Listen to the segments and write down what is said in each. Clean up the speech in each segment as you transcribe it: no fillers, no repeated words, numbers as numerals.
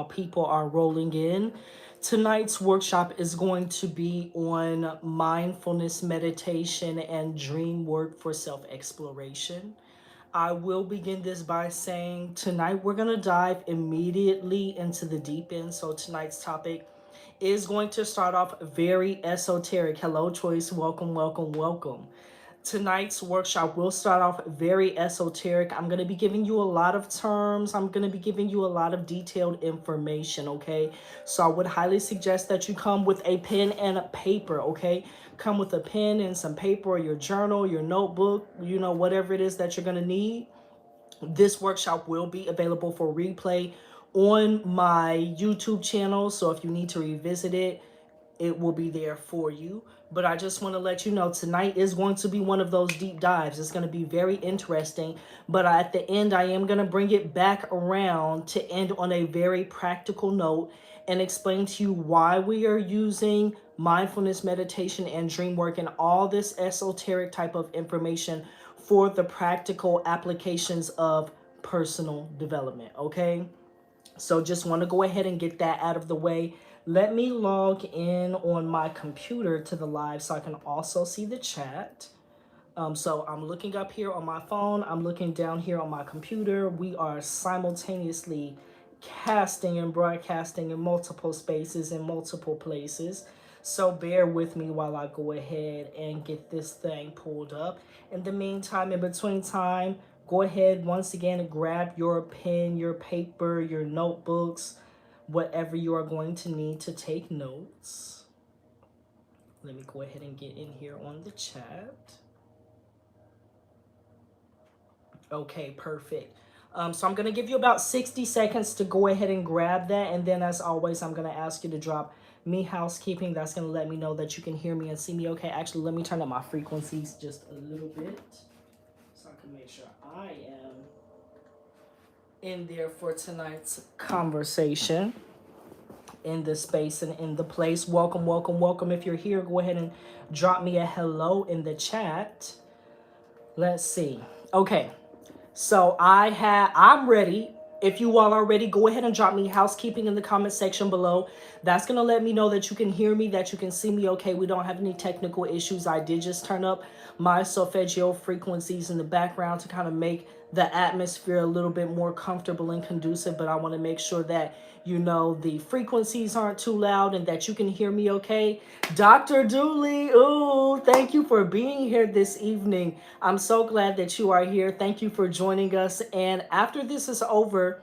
People are rolling in. Tonight's workshop is going to be on mindfulness meditation and dream work for self-exploration. I will begin this by saying tonight we're going to dive immediately into the deep end. So tonight's topic is going to start off very esoteric. Hello, Choice. Welcome, welcome, welcome. Tonight's workshop will start off very esoteric. I'm going to be giving you a lot of terms. I'm going to be giving you a lot of detailed information, okay? So I would highly suggest that you come with a pen and a paper, okay? Come with a pen and some paper or your journal, your notebook, whatever it is that you're going to need. This workshop will be available for replay on my YouTube channel. So if you need to revisit it, it will be there for you. But I just want to let you know tonight is going to be one of those deep dives. It's going to be very interesting. But at the end, I am going to bring it back around to end on a very practical note and explain to you why we are using mindfulness meditation and dream work and all this esoteric type of information for the practical applications of personal development. Okay? So just want to go ahead and get that out of the way. Let me log in on my computer to the live so I can also see the chat. So I'm looking up here on my phone. I'm looking down here on my computer. We are simultaneously casting and broadcasting in multiple spaces in multiple places. So bear with me while I go ahead and get this thing pulled up. In the meantime, in between time, go ahead once again and grab your pen, your paper, your notebooks, whatever you are going to need to take notes. Let me go ahead and get in here on the chat. Okay, perfect. So I'm going to give you about 60 seconds to go ahead and grab that. And then as always, I'm going to ask you to drop me housekeeping. That's going to let me know that you can hear me and see me okay. Actually, let me turn up my frequencies just a little bit so I can make sure I am in there for tonight's conversation, in the space and in the place. Welcome, welcome, welcome. If you're here, go ahead and drop me a hello in the chat. Let's see. Okay. So I'm ready. If you all are ready, go ahead and drop me housekeeping in the comment section below. That's going to let me know that you can hear me, that you can see me okay. We don't have any technical issues. I did just turn up my solfeggio frequencies in the background to kind of make the atmosphere a little bit more comfortable and conducive. But I want to make sure that, the frequencies aren't too loud and that you can hear me okay. Dr. Dooley, ooh, thank you for being here this evening. I'm so glad that you are here. Thank you for joining us. And after this is over,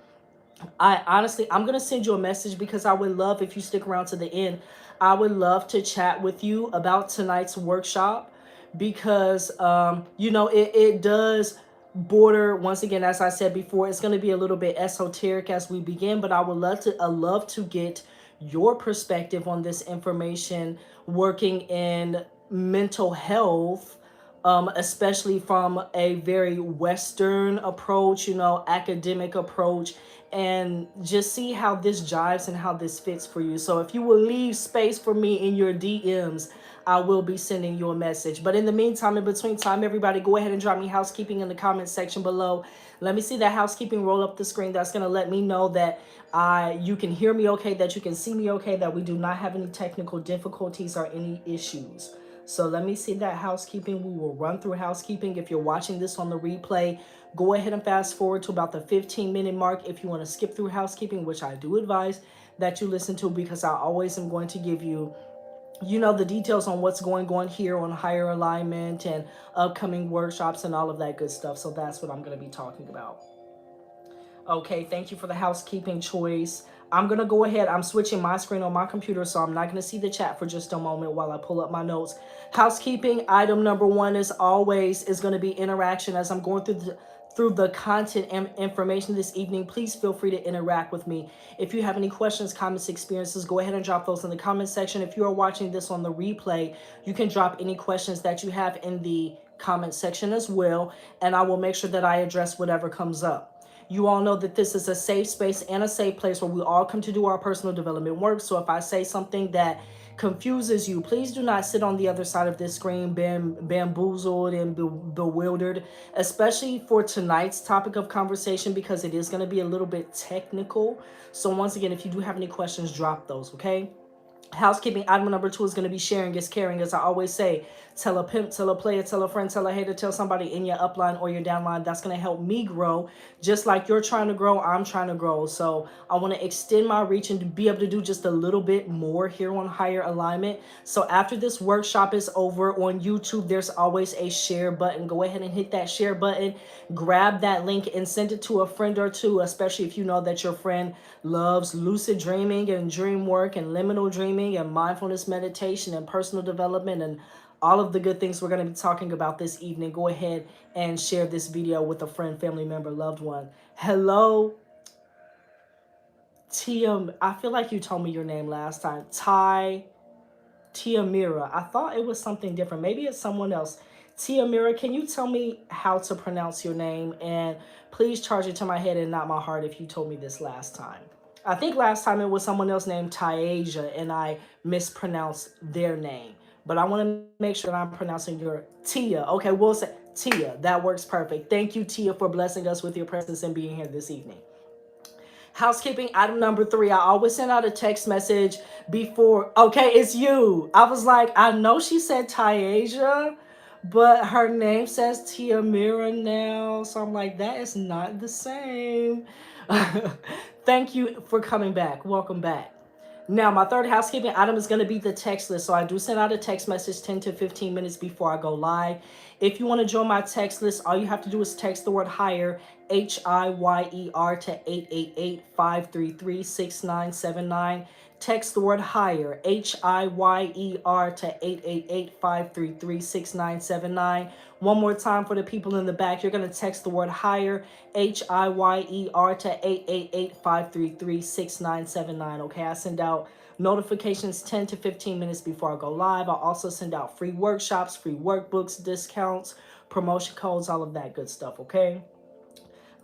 I'm going to send you a message because I would love, if you stick around to the end, I would love to chat with you about tonight's workshop because, it does border, once again, as I said before, it's going to be a little bit esoteric as we begin, but I love to get your perspective on this information working in mental health, especially from a very Western approach, academic approach, and just see how this jives and how this fits for you. So if you will leave space for me in your DMs, I will be sending you a message. But in the meantime, in between time, everybody go ahead and drop me housekeeping in the comment section below. Let me see that housekeeping roll up the screen. That's going to let me know that you can hear me okay, that you can see me okay, that we do not have any technical difficulties or any issues. So let me see that housekeeping. We will run through housekeeping. If you're watching this on the replay, go ahead and fast forward to about the 15-minute mark. If you want to skip through housekeeping, which I do advise that you listen to, because I always am going to give you the details on what's going on here on higher alignment and upcoming workshops and all of that good stuff. So that's what I'm going to be talking about. Okay, thank you for the housekeeping choice. I'm going to go ahead. I'm switching my screen on my computer, so I'm not going to see the chat for just a moment while I pull up my notes. Housekeeping item number one, as always, is going to be interaction. As I'm going through the content and information this evening, please feel free to interact with me. If you have any questions, comments, experiences, go ahead and drop those in the comment section. If you are watching this on the replay, you can drop any questions that you have in the comment section as well, and I will make sure that I address whatever comes up. You all know that this is a safe space and a safe place where we all come to do our personal development work. So if I say something that confuses you, please do not sit on the other side of this screen bamboozled and bewildered, especially for tonight's topic of conversation, because it is going to be a little bit technical. So once again, if you do have any questions, drop those, okay? Housekeeping item number 2 is going to be sharing is caring. As I always say, tell a pimp, tell a player, tell a friend, tell a hater, tell somebody in your upline or your downline. That's going to help me grow. Just like you're trying to grow, I'm trying to grow. So I want to extend my reach and to be able to do just a little bit more here on Higher Alignment. So after this workshop is over on YouTube, there's always a share button. Go ahead and hit that share button. Grab that link and send it to a friend or two, especially if you know that your friend loves lucid dreaming and dream work and liminal dreaming and mindfulness meditation and personal development and all of the good things we're going to be talking about this evening. Go ahead and share this video with a friend, family member, loved one. Hello, Tia. I feel like you told me your name last time. Tiamira. I thought it was something different. Maybe it's someone else. Tiamira, can you tell me how to pronounce your name? And please charge it to my head and not my heart if you told me this last time. I think last time it was someone else named Tyasia and I mispronounced their name. But I want to make sure that I'm pronouncing your Tia. Okay, we'll say Tia. That works perfect. Thank you, Tia, for blessing us with your presence and being here this evening. Housekeeping item number 3. I always send out a text message before. Okay, it's you. I was like, I know she said Tyasia, but her name says Tiamira now. So I'm like, that is not the same. Thank you for coming back. Welcome back. Now, my third housekeeping item is going to be the text list. So I do send out a text message 10 to 15 minutes before I go live. If you want to join my text list, all you have to do is text the word HIYER, HIYER, to 888-533-6979. Text the word HIYER, HIYER, to 888-533-6979. One more time for the people in the back. You're going to text the word HIYER, HIYER, to 888-533-6979. Okay, I send out notifications 10 to 15 minutes before I go live. I also send out free workshops, free workbooks, discounts, promotion codes, all of that good stuff, okay?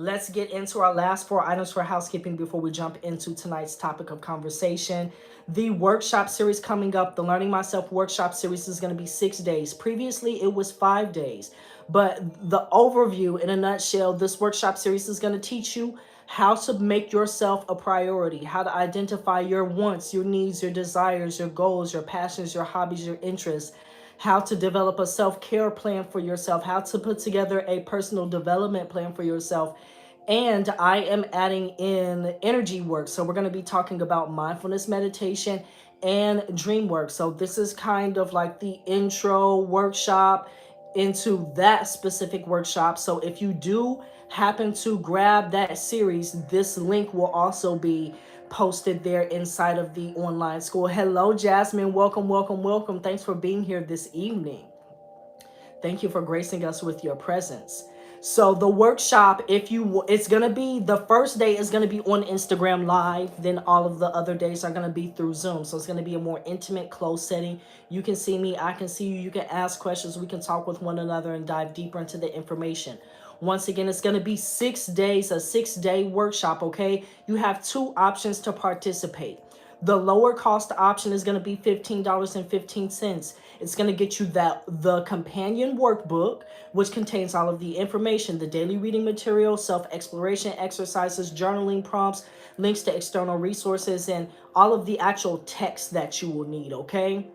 Let's get into our last 4 items for housekeeping before we jump into tonight's topic of conversation. The workshop series coming up, the Learning Myself workshop series, is going to be 6 days. Previously, it was 5 days. But the overview, in a nutshell, this workshop series is going to teach you how to make yourself a priority, how to identify your wants, your needs, your desires, your goals, your passions, your hobbies, your interests, how to develop a self-care plan for yourself, how to put together a personal development plan for yourself. And I am adding in energy work. So we're going to be talking about mindfulness meditation and dream work. So this is kind of like the intro workshop into that specific workshop. So if you do happen to grab that series, this link will also be posted there inside of the online school. Hello, Jasmine. Welcome, welcome, welcome. Thanks for being here this evening. Thank you for gracing us with your presence. So the workshop, it's going to be, the first day is going to be on Instagram Live. Then all of the other days are going to be through Zoom. So it's going to be a more intimate, closed setting. You can see me, I can see you. You can ask questions. We can talk with one another and dive deeper into the information. Once again, it's going to be 6 days, a 6-day workshop, okay? You have 2 options to participate. The lower cost option is going to be $15.15. It's going to get you the companion workbook, which contains all of the information, the daily reading material, self-exploration exercises, journaling prompts, links to external resources, and all of the actual text that you will need, okay?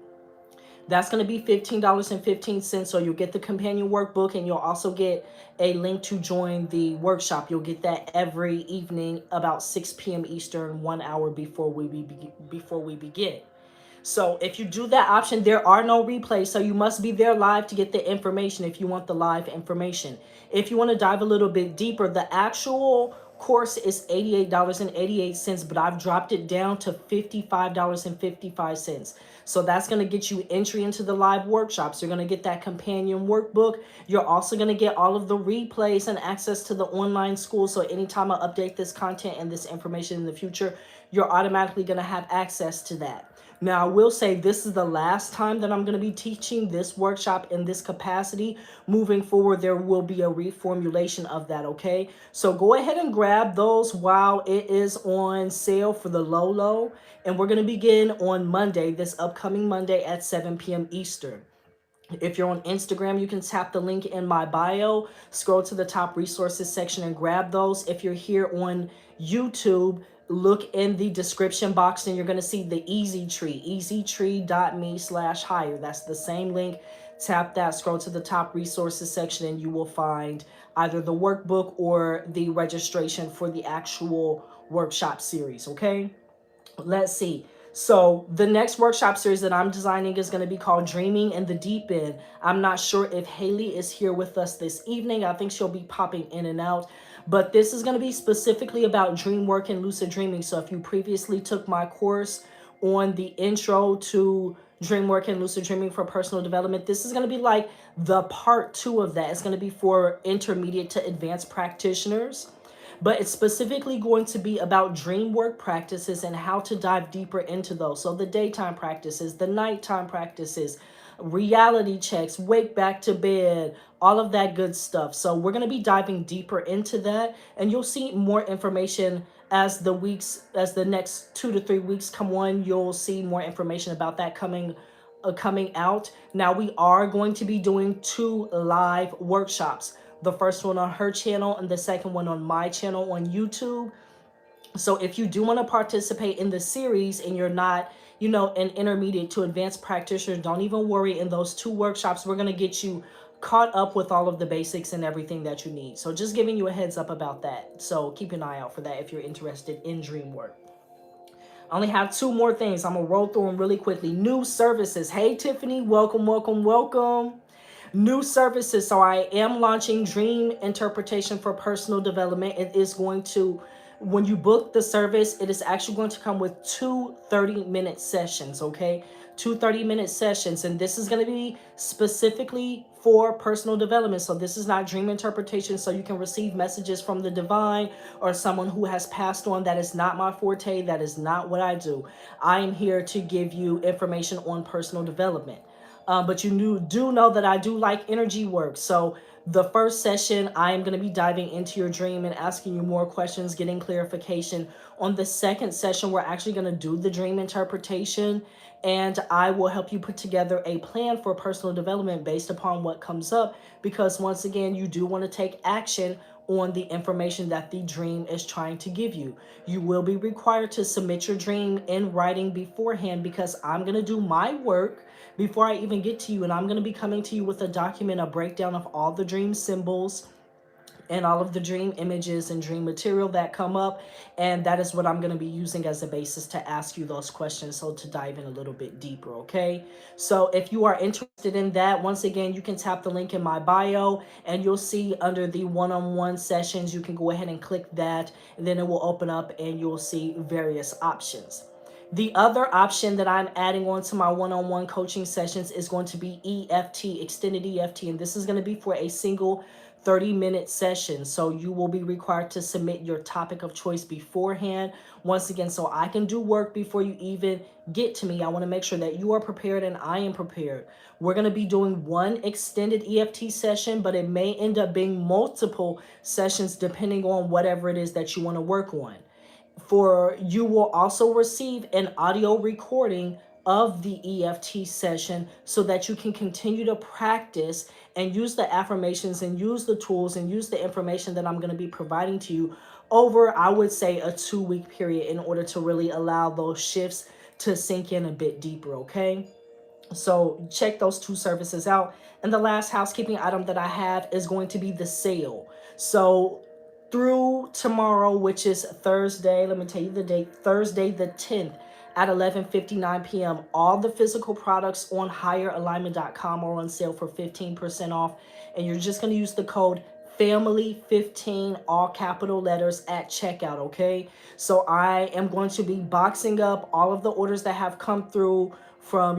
That's going to be $15.15. So you'll get the companion workbook, and you'll also get a link to join the workshop. You'll get that every evening about 6 p.m. Eastern, 1 hour before we begin. So if you do that option, there are no replays. So you must be there live to get the information if you want the live information. If you want to dive a little bit deeper, the actual course is $88.88, but I've dropped it down to $55.55. So that's going to get you entry into the live workshops. You're going to get that companion workbook. You're also going to get all of the replays and access to the online school. So anytime I update this content and this information in the future, you're automatically going to have access to that. Now, I will say this is the last time that I'm going to be teaching this workshop in this capacity. Moving forward, there will be a reformulation of that, okay? So go ahead and grab those while it is on sale for the low. And we're going to begin on Monday, this upcoming Monday at 7 p.m. Eastern. If you're on Instagram, you can tap the link in my bio, scroll to the top resources section and grab those. If you're here on YouTube, look in the description box and you're going to see the Easy Tree, easytree.me/higher. That's the same link. Tap that, scroll to the top resources section, and you will find either the workbook or the registration for the actual workshop series, okay? Let's see. So the next workshop series that I'm designing is going to be called Dreaming in the Deep End. I'm not sure if Haley is here with us this evening. I think she'll be popping in and out. But this is going to be specifically about dream work and lucid dreaming. So if you previously took my course on the intro to dream work and lucid dreaming for personal development, this is going to be like the part 2 of that. It's going to be for intermediate to advanced practitioners. But it's specifically going to be about dream work practices and how to dive deeper into those. So the daytime practices, the nighttime practices, reality checks, wake back to bed, all of that good stuff. So we're going to be diving deeper into that, and you'll see more information as the next 2 to 3 weeks come on. You'll see more information about that coming out. Now we are going to be doing 2 live workshops. The first one on her channel and the second one on my channel on YouTube. So if you do want to participate in the series and you're not, an intermediate to advanced practitioner, don't even worry. In those 2 workshops, we're going to get you caught up with all of the basics and everything that you need. So just giving you a heads up about that. So keep an eye out for that if you're interested in dream work. I only have 2 more things. I'm going to roll through them really quickly. New services. Hey, Tiffany. Welcome, welcome, welcome. New services. So I am launching Dream Interpretation for Personal Development. It is going to, when you book the service, it is actually going to come with 2 30-minute sessions, okay? 2 30-minute sessions. And this is going to be specifically for personal development. So this is not dream interpretation. So you can receive messages from the divine or someone who has passed on. That is not my forte. That is not what I do. I am here to give you information on personal development. But you do know that I do like energy work. So the first session, I am going to be diving into your dream and asking you more questions, getting clarification. On the second session, we're actually going to do the dream interpretation, and I will help you put together a plan for personal development based upon what comes up. Because once again, you do want to take action on the information that the dream is trying to give you. You will be required to submit your dream in writing beforehand, because I'm going to do my work before I even get to you, and I'm going to be coming to you with a document, a breakdown of all the dream symbols and all of the dream images and dream material that come up. And that is what I'm going to be using as a basis to ask you those questions. So to dive in a little bit deeper. Okay. So if you are interested in that, once again, you can tap the link in my bio and you'll see under the one-on-one sessions, you can go ahead and click that, and then it will open up and you'll see various options. The other option that I'm adding on to my one-on-one coaching sessions is going to be EFT, extended EFT. And this is going to be for a single 30-minute session. So you will be required to submit your topic of choice beforehand. Once again, so I can do work before you even get to me. I want to make sure that you are prepared and I am prepared. We're going to be doing one extended EFT session, but it may end up being multiple sessions depending on whatever it is that you want to work on. You will also receive an audio recording of the EFT session so that you can continue to practice and use the affirmations and use the tools and use the information that I'm going to be providing to you over, I would say, a 2-week period in order to really allow those shifts to sink in a bit deeper, okay? So check those 2 services out. And the last housekeeping item that I have is going to be the sale. So through tomorrow, which is Thursday, let me tell you the date, Thursday the 10th at 11:59 p.m. All the physical products on higheralignment.com are on sale for 15% off. And you're just going to use the code family15, all capital letters, at checkout, okay? So I am going to be boxing up all of the orders that have come through from,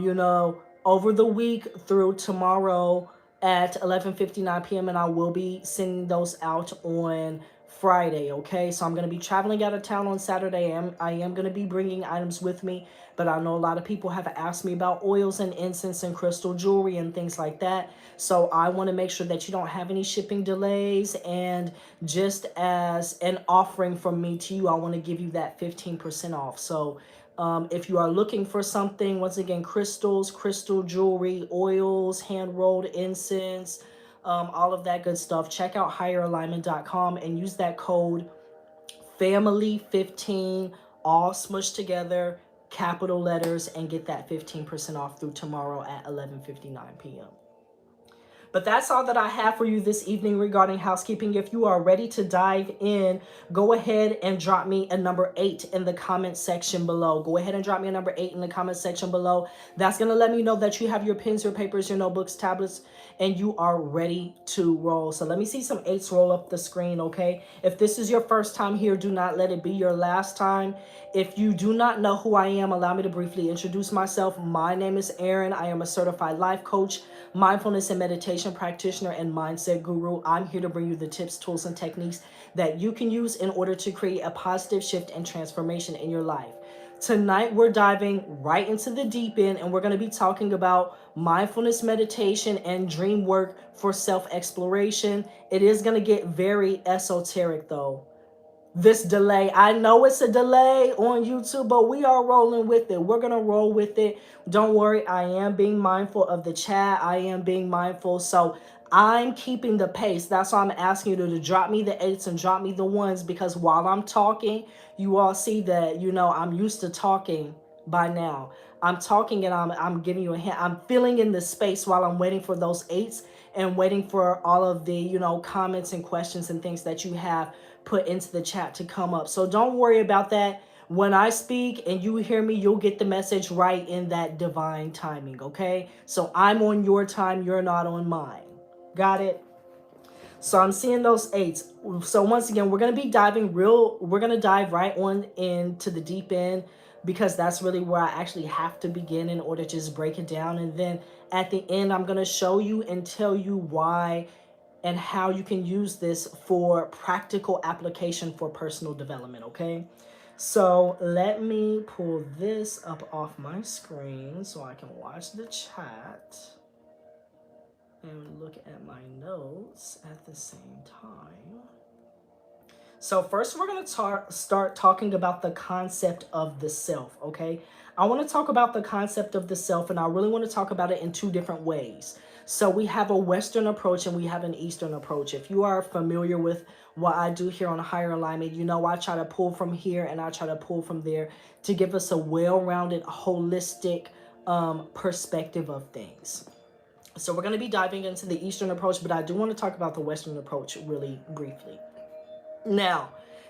over the week through tomorrow at 11:59 p.m. and I will be sending those out on Friday, okay? So I'm going to be traveling out of town on Saturday. I am going to be bringing items with me, but I know a lot of people have asked me about oils and incense and crystal jewelry and things like that. So I want to make sure that you don't have any shipping delays, and just as an offering from me to you, I want to give you that 15% off. So if you are looking for something, once again, crystals, crystal jewelry, oils, hand-rolled incense, all of that good stuff, check out higheralignment.com and use that code family15, all smushed together, capital letters, and get that 15% off through tomorrow at 11:59 p.m. But that's all that I have for you this evening regarding housekeeping. If you are ready to dive in, go ahead and drop me a number 8 in the comment section below. Go ahead and drop me a number 8 in the comment section below. That's going to let me know that you have your pens, your papers, your notebooks, tablets, and you are ready to roll. So let me see some 8s roll up the screen, okay? If this is your first time here, do not let it be your last time. If you do not know who I am, allow me to briefly introduce myself. My name is Aaron. I am a certified life coach, mindfulness and meditation practitioner, and mindset guru. I'm here to bring you the tips, tools, and techniques that you can use in order to create a positive shift and transformation in your life. Tonight, we're diving right into the deep end, and we're going to be talking about mindfulness meditation and dream work for self-exploration. It is going to get very esoteric, though. This delay, I know it's a delay on YouTube, but we are rolling with it. We're gonna roll with it. Don't worry, I am being mindful of the chat. I am being mindful, so I'm keeping the pace. That's why I'm asking you to drop me the 8s and drop me the 1s, because while I'm talking, you all see that, I'm used to talking by now. I'm talking and I'm giving you a hint. I'm filling in the space while I'm waiting for those 8s and waiting for all of the, comments and questions and things that you have put into the chat to come up. So don't worry about that. When I speak and you hear me, you'll get the message right in that divine timing, okay? So I'm on your time, you're not on mine. Got it? So I'm seeing those 8s. So once again, we're going to be we're going to dive right on into the deep end, because that's really where I actually have to begin in order to just break it down. And then at the end, I'm going to show you and tell you why and how you can use this for practical application for personal development, okay? So let me pull this up off my screen so I can watch the chat and look at my notes at the same time. So first, we're going to start talking about the concept of the self, okay? I want to talk about the concept of the self, and I really want to talk about it in 2 different ways. So we have a Western approach and we have an Eastern approach. If you are familiar with what I do here on Higher Alignment, I try to pull from here and I try to pull from there to give us a well-rounded, holistic perspective of things. So we're going to be diving into the Eastern approach, but I do want to talk about the Western approach really briefly. Now,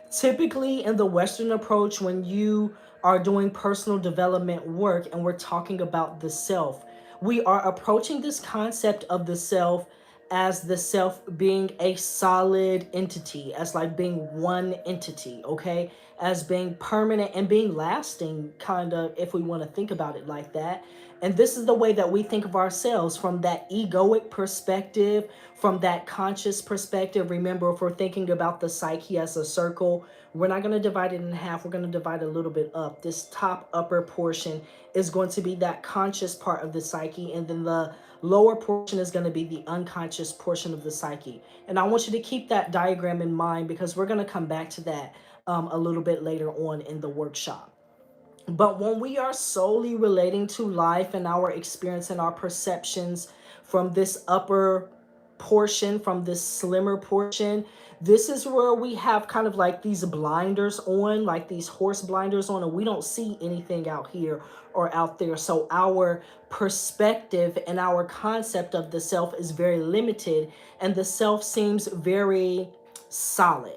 typically in the Western approach, when you are doing personal development work and we're talking about the self, we are approaching this concept of the self as the self being a solid entity, as like being one entity, okay? As being permanent and being lasting, kind of, if we want to think about it like that. And this is the way that we think of ourselves, from that egoic perspective, from that conscious perspective. Remember, if we're thinking about the psyche as a circle, we're not going to divide it in half. We're going to divide it a little bit up. This top upper portion is going to be that conscious part of the psyche, and then the lower portion is going to be the unconscious portion of the psyche. And I want you to keep that diagram in mind, because we're going to come back to that a little bit later on in the workshop. But when we are solely relating to life and our experience and our perceptions from this upper portion, from this slimmer portion, this is where we have kind of like these blinders on, like these horse blinders on, and we don't see anything out here or out there. So our perspective and our concept of the self is very limited, and the self seems very solid.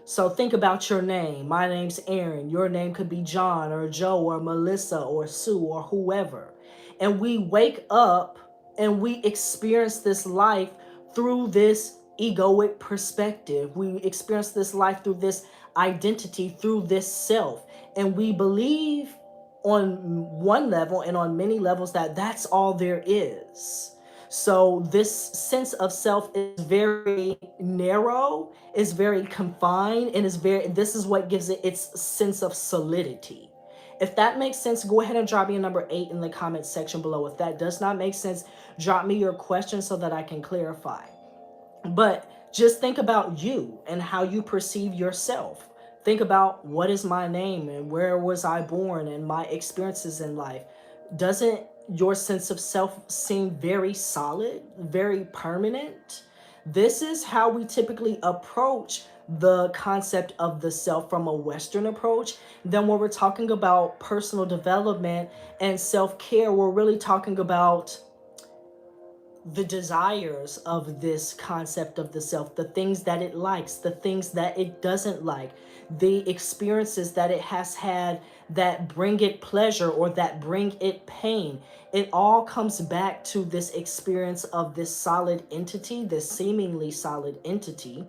So think about your name. My name's Aaron. Your name could be John or Joe or Melissa or Sue or whoever. And we wake up and we experience this life through this egoic perspective. We experience this life through this identity, through this self. And we believe on one level and on many levels that that's all there is. So this sense of self is very narrow, is very confined, and this is what gives it its sense of solidity. If that makes sense, go ahead and drop me a number 8 in the comments section below. If that does not make sense, drop me your question so that I can clarify. But just think about you and how you perceive yourself. Think about, what is my name and where was I born and my experiences in life. Doesn't your sense of self seem very solid, very permanent? This is how we typically approach the concept of the self from a Western approach. Then when we're talking about personal development and self-care, we're really talking about the desires of this concept of the self, the things that it likes, the things that it doesn't like, the experiences that it has had that bring it pleasure or that bring it pain. It all comes back to this experience of this solid entity, this seemingly solid entity.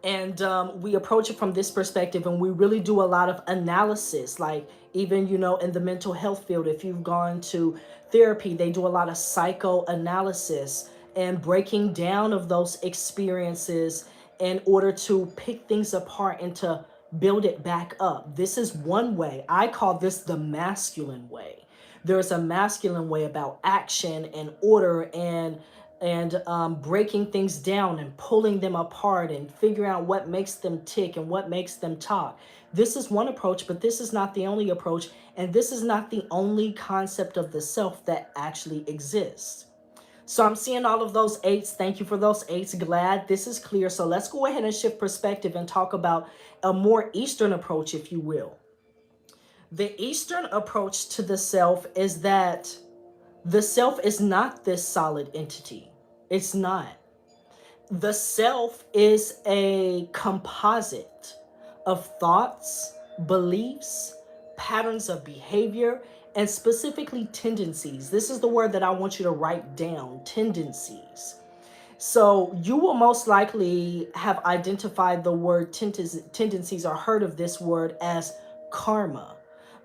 And we approach it from this perspective, and we really do a lot of analysis. Like, even, in the mental health field, if you've gone to therapy, they do a lot of psychoanalysis and breaking down of those experiences in order to pick things apart and to build it back up. This is one way. I call this the masculine way. There's a masculine way about action and order and breaking things down and pulling them apart and figuring out what makes them tick and what makes them talk. This is one approach, but this is not the only approach, and this is not the only concept of the self that actually exists. So I'm seeing all of those 8s. Thank you for those 8s. Glad this is clear. So let's go ahead and shift perspective and talk about a more Eastern approach, if you will. The Eastern approach to the self is that the self is not this solid entity. It's not. The self is a composite of thoughts, beliefs, patterns of behavior, and specifically tendencies. This is the word that I want you to write down, tendencies. So you will most likely have identified the word tendencies or heard of this word as karma.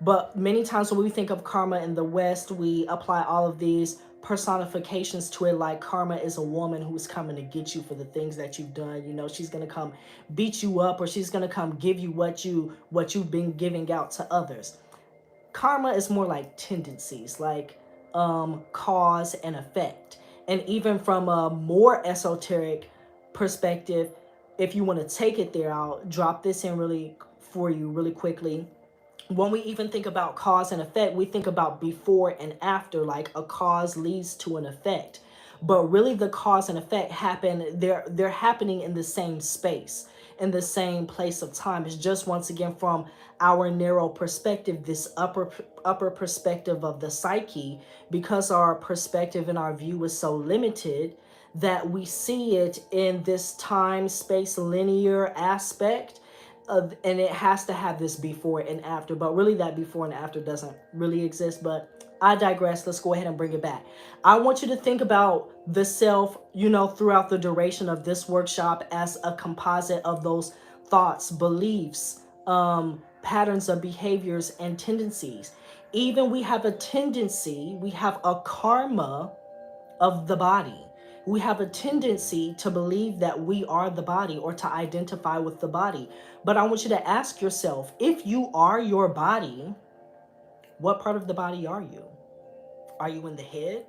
But many times when we think of karma in the West, we apply all of these personifications to it, like karma is a woman who's coming to get you for the things that you've done. She's going to come beat you up, or she's going to come give you what you've been giving out to others. Karma is more like tendencies, like cause and effect. And even from a more esoteric perspective, if you want to take it there, I'll drop this in for you really quickly. When we even think about cause and effect, we think about before and after, like a cause leads to an effect. But really the cause and effect they're happening in the same space, in the same place of time. It's just, once again, from our narrow perspective, this upper perspective of the psyche, because our perspective and our view is so limited, that we see it in this time space linear aspect. And it has to have this before and after, but really that before and after doesn't really exist. But I digress. Let's go ahead and bring it back. I want you to think about the self, throughout the duration of this workshop, as a composite of those thoughts, beliefs, patterns of behaviors, and tendencies. Even we have a karma of the body. We have a tendency to believe that we are the body, or to identify with the body. But I want you to ask yourself, if you are your body, what part of the body are you? Are you in the head?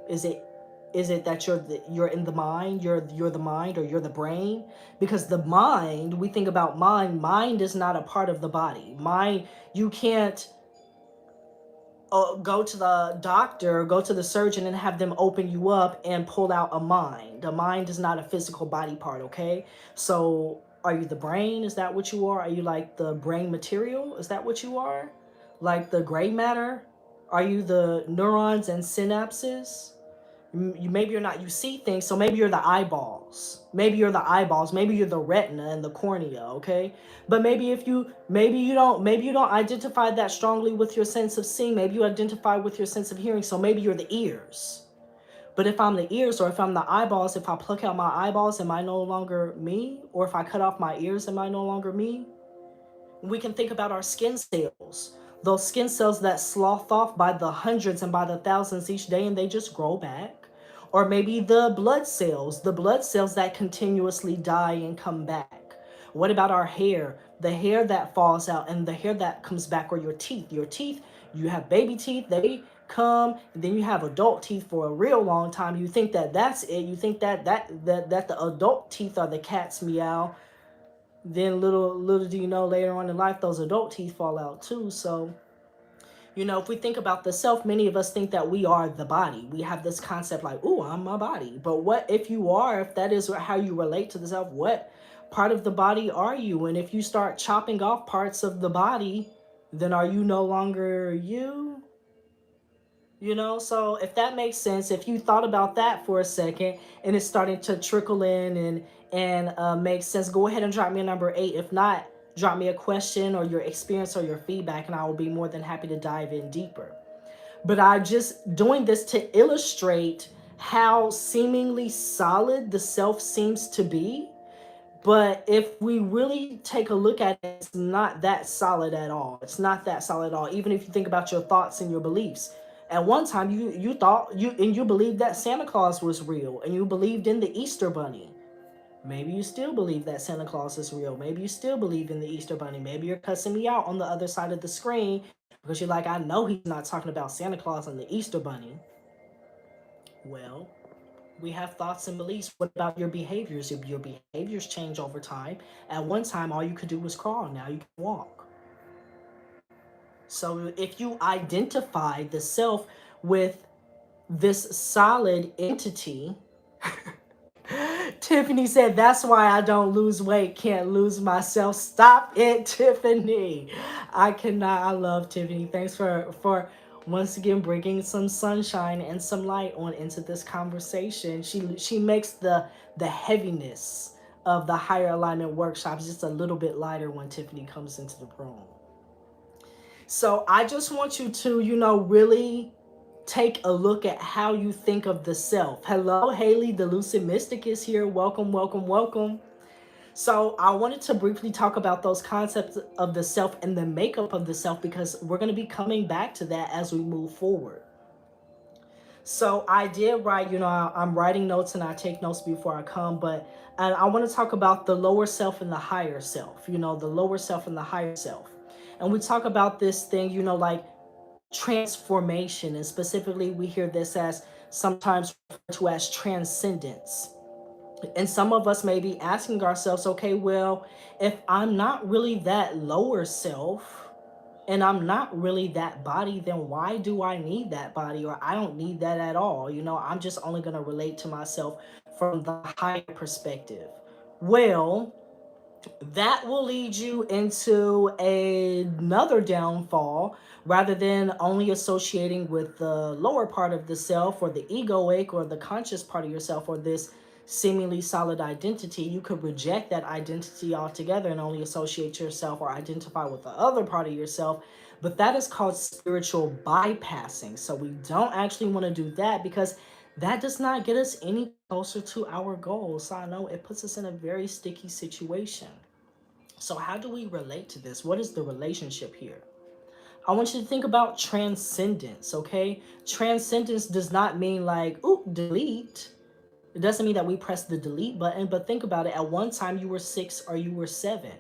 Is it that you're in the mind, you're the mind, or you're the brain? Because the mind, we think about mind is not a part of the body. Mind, you can't go to the doctor, go to the surgeon, and have them open you up and pull out a mind. A mind is not a physical body part, okay? So are you the brain? Is that what you are? Are you like the brain material? Is that what you are? Like the gray matter? Are you the neurons and synapses? Maybe you're not. You see things, so maybe you're the eyeballs. Maybe you're the retina and the cornea, okay? But maybe you don't identify that strongly with your sense of seeing. Maybe you identify with your sense of hearing, so maybe you're the ears. But if I'm the ears, or if I'm the eyeballs, if I pluck out my eyeballs, am I no longer me? Or if I cut off my ears, am I no longer me? We can think about our skin cells. Those skin cells that slough off by the hundreds and by the thousands each day and they just grow back. Or maybe the blood cells that continuously die and come back. What about our hair? The hair that falls out and the hair that comes back, or your teeth. Your teeth, you have baby teeth, they come, and then you have adult teeth for a real long time. You think that that's it. You think that the adult teeth are the cat's meow. Then little do you know, later on in life, those adult teeth fall out too. So, if we think about the self, many of us think that we are the body. We have this concept like, "Ooh, I'm my body." But what if you are, if that is how you relate to the self, what part of the body are you? And if you start chopping off parts of the body, then are you no longer you? So if that makes sense, if you thought about that for a second and it's starting to trickle in and make sense, go ahead and drop me a number 8. If not, drop me a question or your experience or your feedback, and I will be more than happy to dive in deeper. But I just doing this to illustrate how seemingly solid the self seems to be. But if we really take a look at it, it's not that solid at all. It's not that solid at all. Even if you think about your thoughts and your beliefs. At one time, you thought you believed that Santa Claus was real, and you believed in the Easter Bunny. Maybe you still believe that Santa Claus is real. Maybe you still believe in the Easter Bunny. Maybe you're cussing me out on the other side of the screen because you're like, I know he's not talking about Santa Claus and the Easter Bunny. Well, we have thoughts and beliefs. What about your behaviors? If your behaviors change over time, at one time all you could do was crawl, now you can walk. So if you identify the self with this solid entity, Tiffany said, that's why I don't lose weight, can't lose myself. Stop it, Tiffany. I cannot. I love Tiffany. Thanks for once again bringing some sunshine and some light on into this conversation. She makes the heaviness of the higher alignment workshops just a little bit lighter when Tiffany comes into the room. So I just want you to, really take a look at how you think of the self. Hello, Haley, the Lucid Mystic is here. Welcome, welcome, welcome. So I wanted to briefly talk about those concepts of the self and the makeup of the self, because we're going to be coming back to that as we move forward. So I did write, I'm writing notes and I take notes before I come, but and I want to talk about the lower self and the higher self, the lower self and the higher self. And we talk about this thing, like transformation, and specifically we hear this as sometimes referred to as transcendence. And some of us may be asking ourselves, okay, well, if I'm not really that lower self and I'm not really that body, then why do I need that body? Or I don't need that at all. I'm just only going to relate to myself from the higher perspective. Well, that will lead you into another downfall, rather than only associating with the lower part of the self or the egoic or the conscious part of yourself, or this seemingly solid identity. You could reject that identity altogether and only associate yourself or identify with the other part of yourself. But that is called spiritual bypassing. So we don't actually want to do that, because that does not get us any closer to our goals. So I know it puts us in a very sticky situation. So how do we relate to this? What is the relationship here? I want you to think about transcendence, okay? Transcendence does not mean like, ooh, delete. It doesn't mean that we press the delete button, but think about it. At one time you were 6 or you were 7.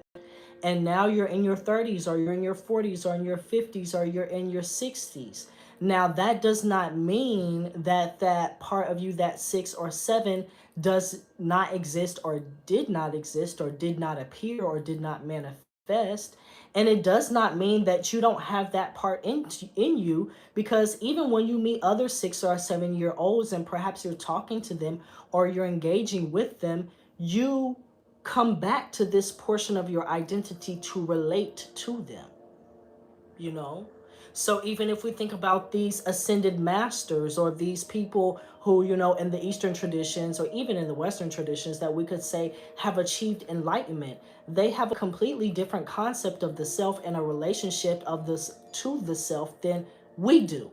And now you're in your 30s, or you're in your 40s, or in your 50s, or you're in your 60s. Now that does not mean that that part of you, that 6 or 7, does not exist, or did not exist, or did not appear, or did not manifest. And it does not mean that you don't have that part in you, because even when you meet other 6 or 7-year-olds and perhaps you're talking to them or you're engaging with them, you come back to this portion of your identity to relate to them, So even if we think about these ascended masters, or these people who, in the Eastern traditions or even in the Western traditions that we could say have achieved enlightenment, they have a completely different concept of the self and a relationship of this to the self than we do.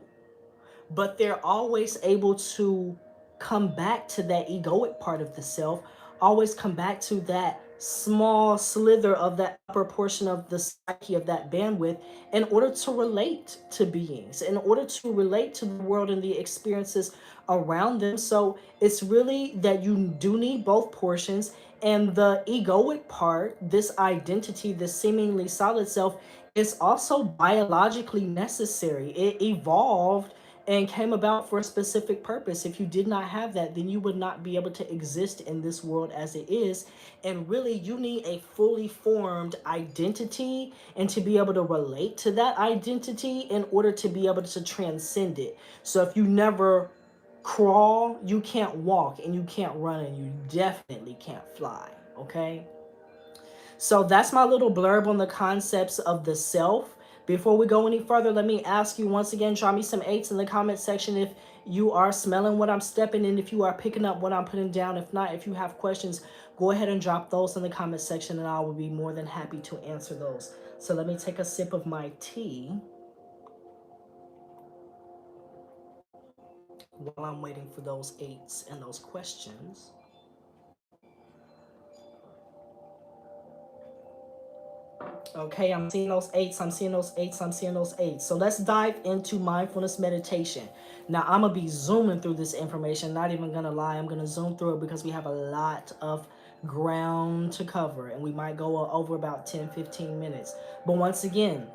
But they're always able to come back to that egoic part of the self, always come back to that small slither of that upper portion of the psyche, of that bandwidth, in order to relate to beings, in order to relate to the world and the experiences around them. So it's really that you do need both portions. And the egoic part, this identity, this seemingly solid self, is also biologically necessary. It evolved and came about for a specific purpose. If you did not have that, then you would not be able to exist in this world as it is. And really, you need a fully formed identity and to be able to relate to that identity in order to be able to transcend it. So if you never crawl, you can't walk, and you can't run, and you definitely can't fly. Okay? So that's my little blurb on the concepts of the self. Before we go any further, let me ask you once again, drop me some 8s in the comment section if you are smelling what I'm stepping in, if you are picking up what I'm putting down. If not, if you have questions, go ahead and drop those in the comment section and I will be more than happy to answer those. So let me take a sip of my tea while I'm waiting for those 8s and those questions. Okay, I'm seeing those 8s, I'm seeing those 8s, I'm seeing those 8s. So let's dive into mindfulness meditation. Now, I'm going to be zooming through this information, not even going to lie. I'm going to zoom through it because we have a lot of ground to cover, and we might go over about 10-15 minutes. But once again,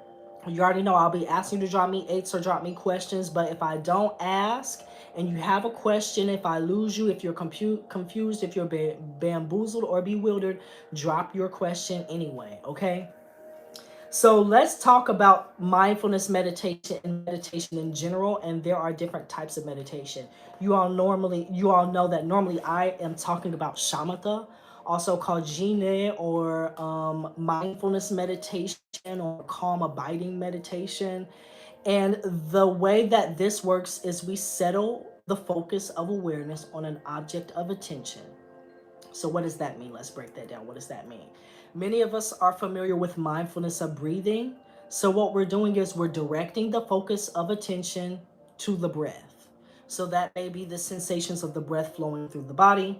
you already know I'll be asking you to drop me 8s or drop me questions. But if I don't ask and you have a question, if I lose you, if you're confused, if you're bamboozled or bewildered, drop your question anyway, okay? So let's talk about mindfulness meditation and meditation in general. And there are different types of meditation. You all know that normally I am talking about Shamatha, also called Jine, or mindfulness meditation, or calm abiding meditation. And the way that this works is we settle the focus of awareness on an object of attention. So what does that mean? Let's break that down. What does that mean? Many of us are familiar with mindfulness of breathing. So what we're doing is we're directing the focus of attention to the breath. So that may be the sensations of the breath flowing through the body.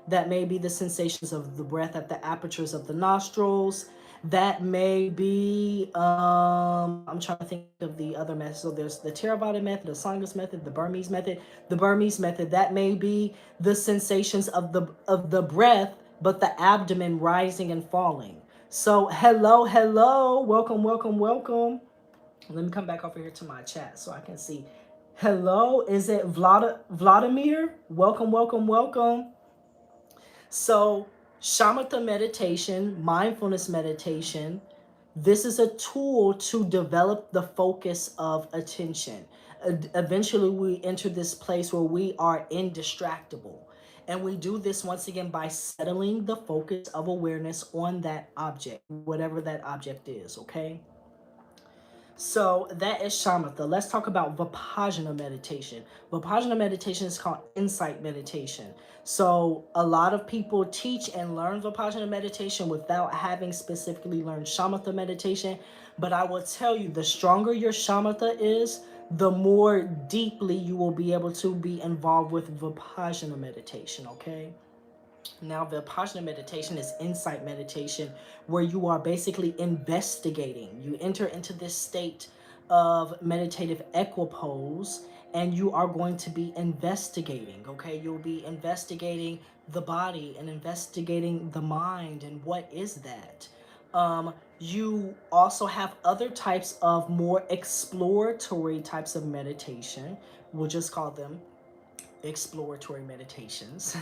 That may be the sensations of the breath at the apertures of the nostrils. That may be, I'm trying to think of the other methods. So there's the Theravada method, the Sanghas method, the Burmese method. The Burmese method, that may be the sensations of the breath, but the abdomen rising and falling. So hello, welcome, welcome, welcome. Let me come back over here to my chat so I can see. Hello, is it Vladimir? Welcome, welcome, welcome. So, shamatha meditation, mindfulness meditation, this is a tool to develop the focus of attention. Eventually, we enter this place where we are indistractable. And we do this once again by settling the focus of awareness on that object, whatever that object is, okay? So that is shamatha. Let's talk about vipassana meditation. Vipassana meditation is called insight meditation. So a lot of people teach and learn vipassana meditation without having specifically learned shamatha meditation. But I will tell you, the stronger your shamatha is, the more deeply you will be able to be involved with vipassana meditation, okay? Now, Vipassana meditation is insight meditation, where you are basically investigating. You enter into this state of meditative equipoise, and you are going to be investigating, okay? You'll be investigating the body and investigating the mind, and what is that? You also have other types of more exploratory types of meditation. We'll just call them exploratory meditations.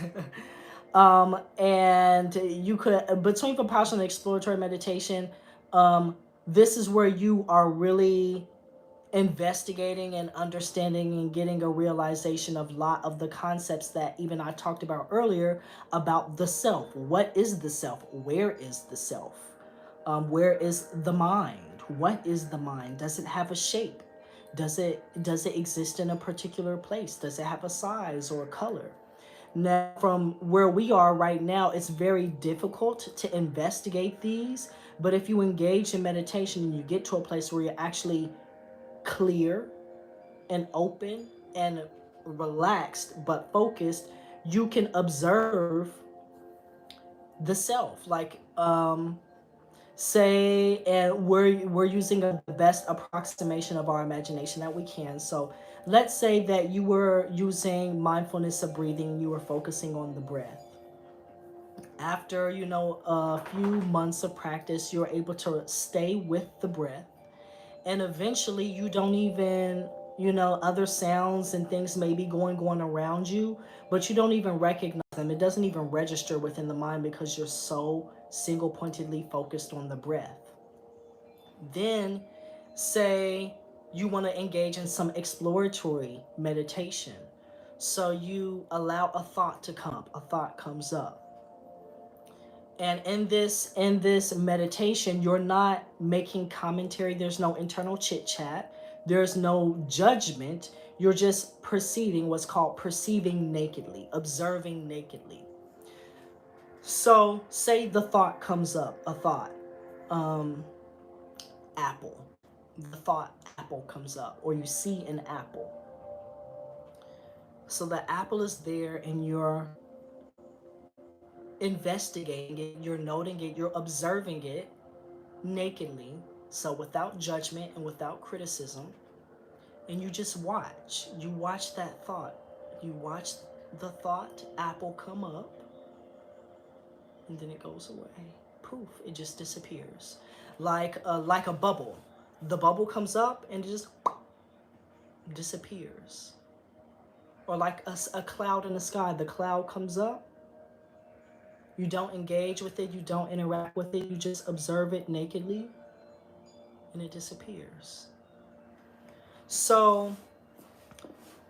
And you could, between Vipassana and exploratory meditation, this is where you are really investigating and understanding and getting a realization of a lot of the concepts that even I talked about earlier about the self. What is the self? Where is the self? Where is the mind? What is the mind? Does it have a shape? Does it exist in a particular place? Does it have a size or a color? Now, from where we are right now, it's very difficult to investigate these. But if you engage in meditation and you get to a place where you're actually clear and open and relaxed but focused, you can observe the self. Like, Say, and we're using the best approximation of our imagination that we can. So let's say that you were using mindfulness of breathing, you were focusing on the breath. After, a few months of practice, you're able to stay with the breath, and eventually you don't even, other sounds and things may be going around you, but you don't even recognize them. It doesn't even register within the mind because you're so single pointedly focused on the breath. Then say you want to engage in some exploratory meditation. So you allow a thought to come up. A thought comes up. And in this meditation, you're not making commentary. There's no internal chit chat. There's no judgment. You're just perceiving, what's called perceiving nakedly, observing nakedly. So say the thought comes up, a thought, apple. The thought apple comes up, or you see an apple. So the apple is there and you're investigating it, you're noting it, you're observing it nakedly, so without judgment and without criticism, and you just watch. You watch that thought. You watch the thought apple come up, and then it goes away. Poof, it just disappears. Like a bubble. The bubble comes up and it just disappears. Or like a cloud in the sky. The cloud comes up. You don't engage with it. You don't interact with it. You just observe it nakedly, and it disappears. So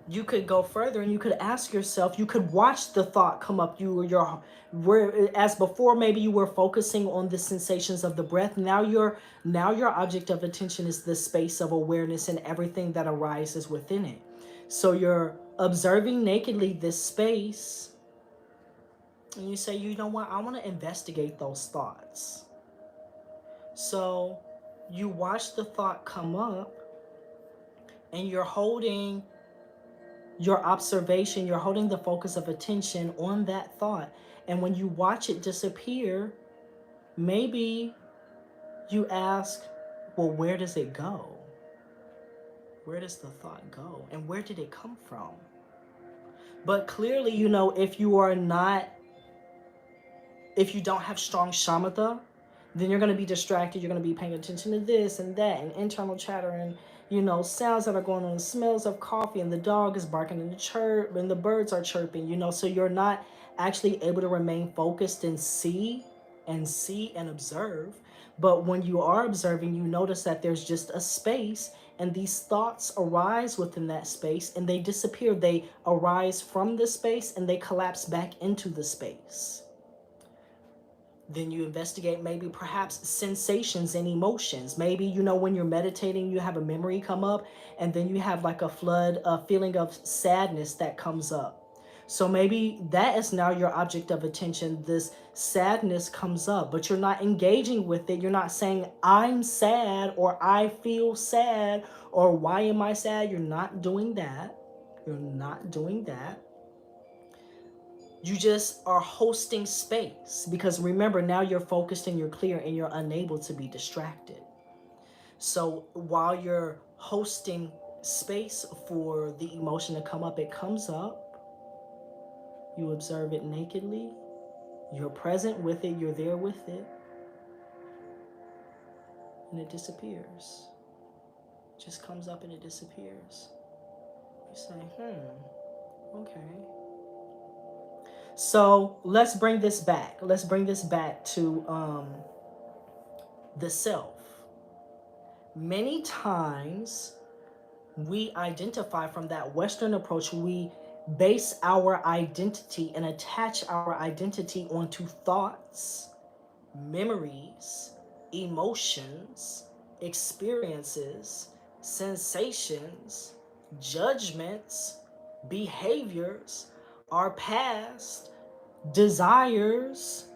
you could go further and you could ask yourself, you could watch the thought come up. As before, maybe you were focusing on the sensations of the breath. Now your object of attention is the space of awareness and everything that arises within it. So you're observing nakedly this space, and you say, you know what, I want to investigate those thoughts. So you watch the thought come up, and you're holding your observation, you're holding the focus of attention on that thought. And when you watch it disappear, maybe you ask, well, where does it go? Where does the thought go? And where did it come from? But clearly, if you don't have strong shamatha, then you're going to be distracted. You're going to be paying attention to this and that and internal chatter and, sounds that are going on, smells of coffee, and the dog is barking and the birds are chirping, so you're not actually able to remain focused and see and observe. But when you are observing, you notice that there's just a space, and these thoughts arise within that space and they disappear. They arise from the space and they collapse back into the space. Then you investigate maybe perhaps sensations and emotions. Maybe, when you're meditating, you have a memory come up, and then you have like a feeling of sadness that comes up. So maybe that is now your object of attention. This sadness comes up, but you're not engaging with it. You're not saying, I'm sad, or I feel sad, or why am I sad? You're not doing that. You're not doing that. You just are hosting space, because remember, now you're focused and you're clear and you're unable to be distracted. So while you're hosting space for the emotion to come up, it comes up. You observe it nakedly. You're present with it. You're there with it. And it disappears. It just comes up and it disappears. You say, okay. So let's bring this back. Let's bring this back to the self. Many times we identify from that Western approach, we base our identity and attach our identity onto thoughts, memories, emotions, experiences, sensations, judgments, behaviors, our past, desires,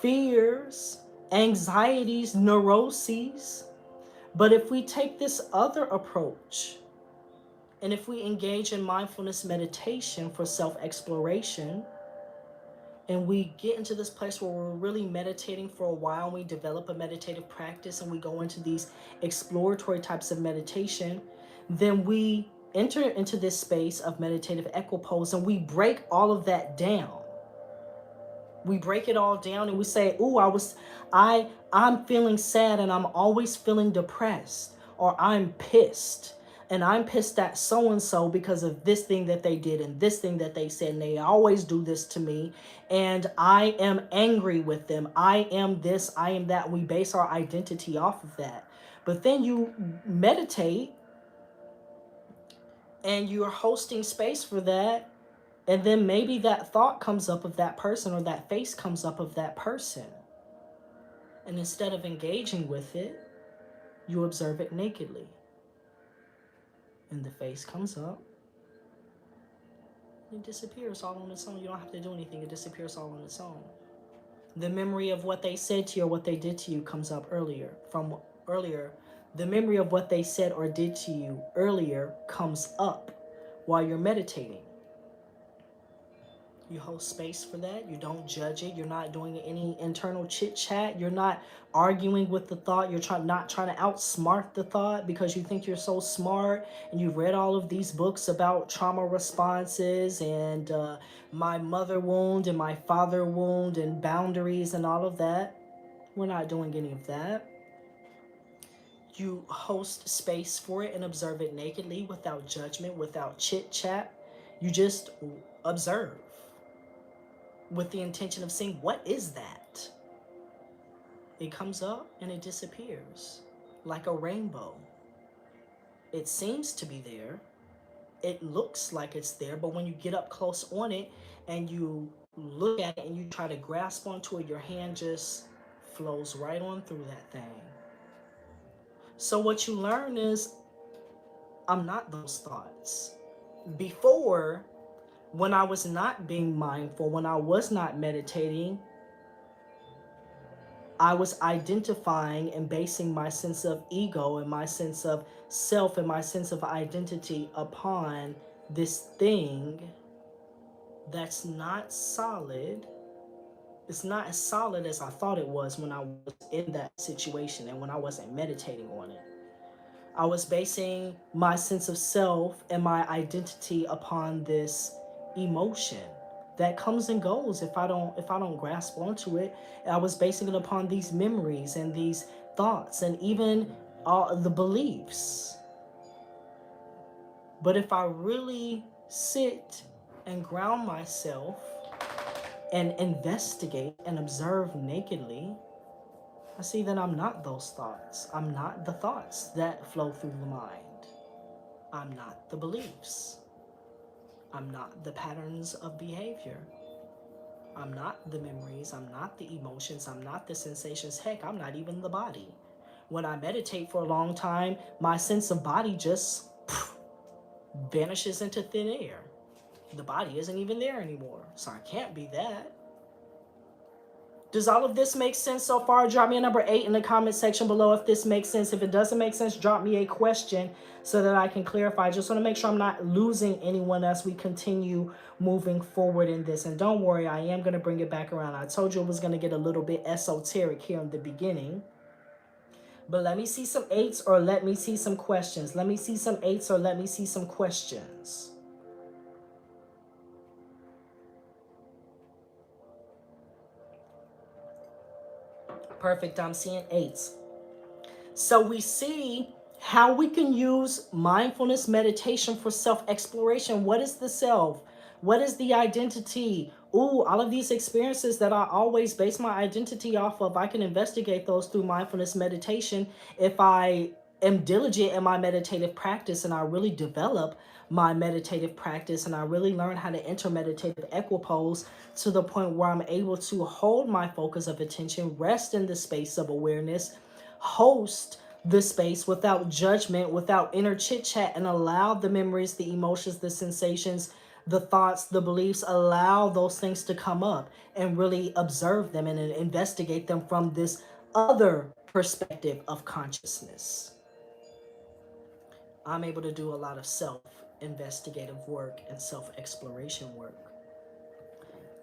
fears, anxieties, neuroses. But if we take this other approach, and if we engage in mindfulness meditation for self-exploration, And we get into this place where we're really meditating for a while, and we develop a meditative practice, and we go into these exploratory types of meditation. Then we enter into this space of meditative equipoise, and we break all of that down. We break it all down, and we say, "Ooh, I'm feeling sad, and I'm always feeling depressed, or I'm pissed, and I'm pissed at so and so because of this thing that they did and this thing that they said, and they always do this to me, and I am angry with them. I am this, I am that." We base our identity off of that. But then you meditate, and you're hosting space for that, and then maybe that thought comes up of that person, or that face comes up of that person. And instead of engaging with it, you observe it nakedly. And the face comes up. It disappears all on its own. You don't have to do anything. It disappears all on its own. The memory of what they said to you or what they did to you comes up from earlier. The memory of what they said or did to you earlier comes up while you're meditating. You hold space for that. You don't judge it. You're not doing any internal chit chat. You're not arguing with the thought. You're not trying to outsmart the thought because you think you're so smart, and you've read all of these books about trauma responses and my mother wound and my father wound and boundaries and all of that. We're not doing any of that. You host space for it and observe it nakedly, without judgment, without chit chat. You just observe, with the intention of seeing, what is that? It comes up and it disappears like a rainbow. It seems to be there. It looks like it's there, but when you get up close on it and you look at it and you try to grasp onto it, your hand just flows right on through that thing. So what you learn is, I'm not those thoughts. Before, when I was not being mindful, when I was not meditating, I was identifying and basing my sense of ego and my sense of self and my sense of identity upon this thing that's not solid. It's not as solid as I thought it was when I was in that situation and when I wasn't meditating on it. I was basing my sense of self and my identity upon this emotion that comes and goes if I don't grasp onto it. I was basing it upon these memories and these thoughts and even the beliefs. But if I really sit and ground myself and investigate and observe nakedly, I see that I'm not those thoughts. I'm not the thoughts that flow through the mind. I'm not the beliefs. I'm not the patterns of behavior. I'm not the memories. I'm not the emotions. I'm not the sensations. Heck, I'm not even the body. When I meditate for a long time, my sense of body just vanishes into thin air. The body isn't even there anymore. So I can't be that. Does all of this make sense so far? Drop me a number 8 in the comment section below if this makes sense. If it doesn't make sense, drop me a question so that I can clarify. I just want to make sure I'm not losing anyone as we continue moving forward in this. And don't worry, I am going to bring it back around. I told you it was going to get a little bit esoteric here in the beginning. But let me see some 8s or let me see some questions. Let me see some 8s or let me see some questions. Perfect. I'm seeing 8s. So we see how we can use mindfulness meditation for self-exploration. What is the self? What is the identity? Ooh, all of these experiences that I always base my identity off of, I can investigate those through mindfulness meditation if I am diligent in my meditative practice and I really develop my meditative practice and I really learn how to enter meditative equipoise to the point where I'm able to hold my focus of attention, rest in the space of awareness, host the space without judgment, without inner chit chat, and allow the memories, the emotions, the sensations, the thoughts, the beliefs, allow those things to come up and really observe them and investigate them from this other perspective of consciousness. I'm able to do a lot of self-investigative work and self-exploration work.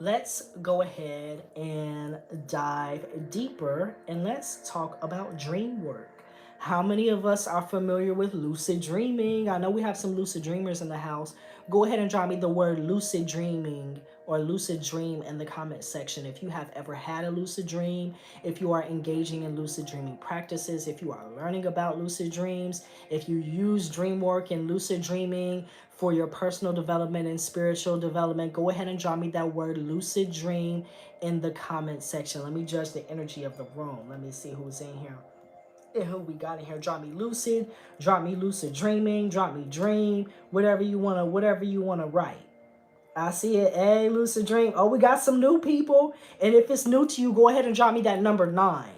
let's go ahead and dive deeper and let's talk about dream work. How many of us are familiar with lucid dreaming? I know we have some lucid dreamers in the house. Go ahead and drop me the word lucid dreaming or lucid dream in the comment section if you have ever had a lucid dream, if you are engaging in lucid dreaming practices, if you are learning about lucid dreams, if you use dream work and lucid dreaming for your personal development and spiritual development. Go ahead and drop me that word lucid dream in the comment section. Let me judge the energy of the room. Let me see who's in here. And who we got in here. Drop me lucid dreaming, drop me dream, whatever you wanna write. I see it. Hey, lucid dream. Oh, we got some new people. And if it's new to you, go ahead and drop me that number 9.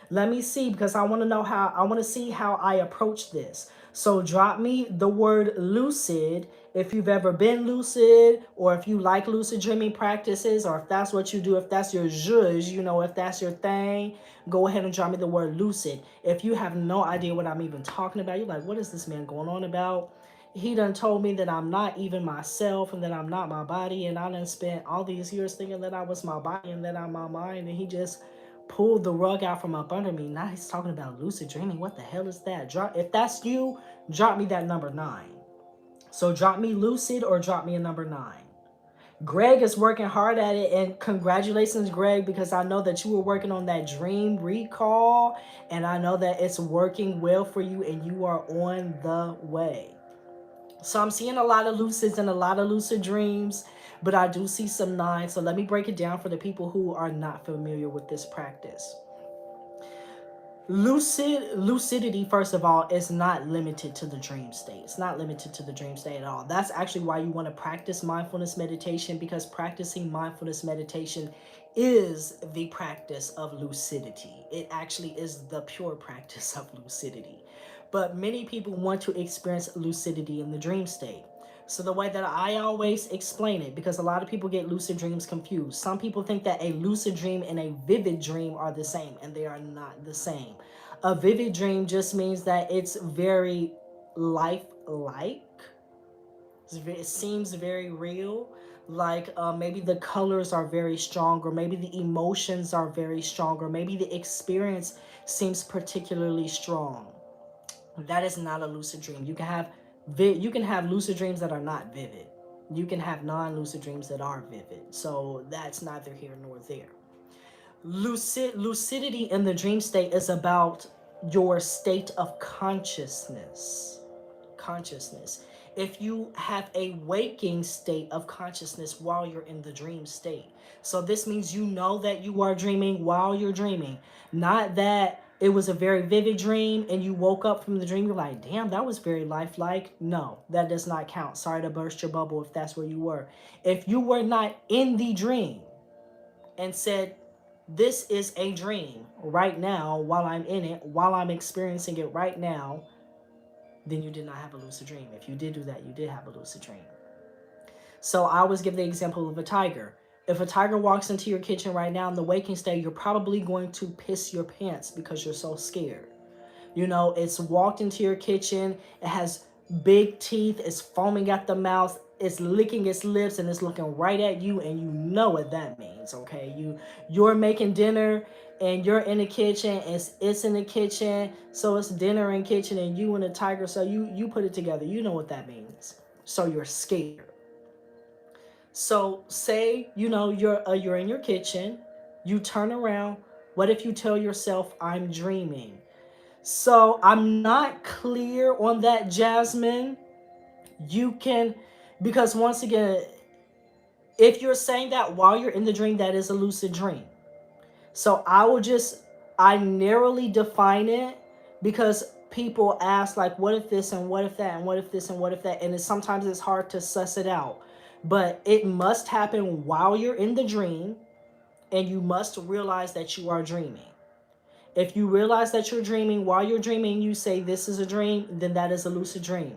Let me see, because I want to see how I approach this. So drop me the word lucid if you've ever been lucid, or if you like lucid dreaming practices, or if that's what you do, if that's your zhuzh, if that's your thing. Go ahead and drop me the word lucid. If you have no idea what I'm even talking about, you're like, what is this man going on about? He done told me that I'm not even myself and that I'm not my body, and I done spent all these years thinking that I was my body and that I'm my mind, and he just pulled the rug out from up under me. Now he's talking about lucid dreaming. What the hell is that? If that's you, drop me that number 9. So drop me lucid or drop me a number 9. Greg is working hard at it, and congratulations, Greg, because I know that you were working on that dream recall, and I know that it's working well for you and you are on the way. So I'm seeing a lot of lucids and a lot of lucid dreams, but I do see some 9. So let me break it down for the people who are not familiar with this practice. Lucidity, first of all, is not limited to the dream state. It's not limited to the dream state at all. That's actually why you want to practice mindfulness meditation, because practicing mindfulness meditation is the practice of lucidity. It actually is the pure practice of lucidity. But many people want to experience lucidity in the dream state. So the way that I always explain it, because a lot of people get lucid dreams confused. Some people think that a lucid dream and a vivid dream are the same, and they are not the same. A vivid dream just means that it's very lifelike. It seems very real. Like maybe the colors are very strong, or maybe the emotions are very strong, or maybe the experience seems particularly strong. That is not a lucid dream. You can have lucid dreams that are not vivid. You can have non-lucid dreams that are vivid. So that's neither here nor there. Lucidity in the dream state is about your state of consciousness. If you have a waking state of consciousness while you're in the dream state. So this means you know that you are dreaming while you're dreaming. Not that it was a very vivid dream and you woke up from the dream, you're like, damn, that was very lifelike. No, that does not count. Sorry to burst your bubble if that's where you were. If you were not in the dream and said, this is a dream right now, while I'm in it, while I'm experiencing it right now, then you did not have a lucid dream. If you did do that, you did have a lucid dream. So I always give the example of a tiger. If a tiger walks into your kitchen right now in the waking state, you're probably going to piss your pants because you're so scared. It's walked into your kitchen, it has big teeth, it's foaming at the mouth, it's licking its lips, and it's looking right at you, and you know what that means, okay? You're making dinner, and you're in the kitchen, it's in the kitchen, so it's dinner in kitchen, and you and the tiger, so you put it together. You know what that means. So you're scared. So say, you're in your kitchen, you turn around. What if you tell yourself, I'm dreaming? So I'm not clear on that, Jasmine. You can, because once again, if you're saying that while you're in the dream, that is a lucid dream. So I narrowly define it, because people ask, like, what if this and what if that and what if this and what if that? And sometimes it's hard to suss it out. But it must happen while you're in the dream, and you must realize that you are dreaming. If you realize that you're dreaming while you're dreaming, you say this is a dream, then that is a lucid dream.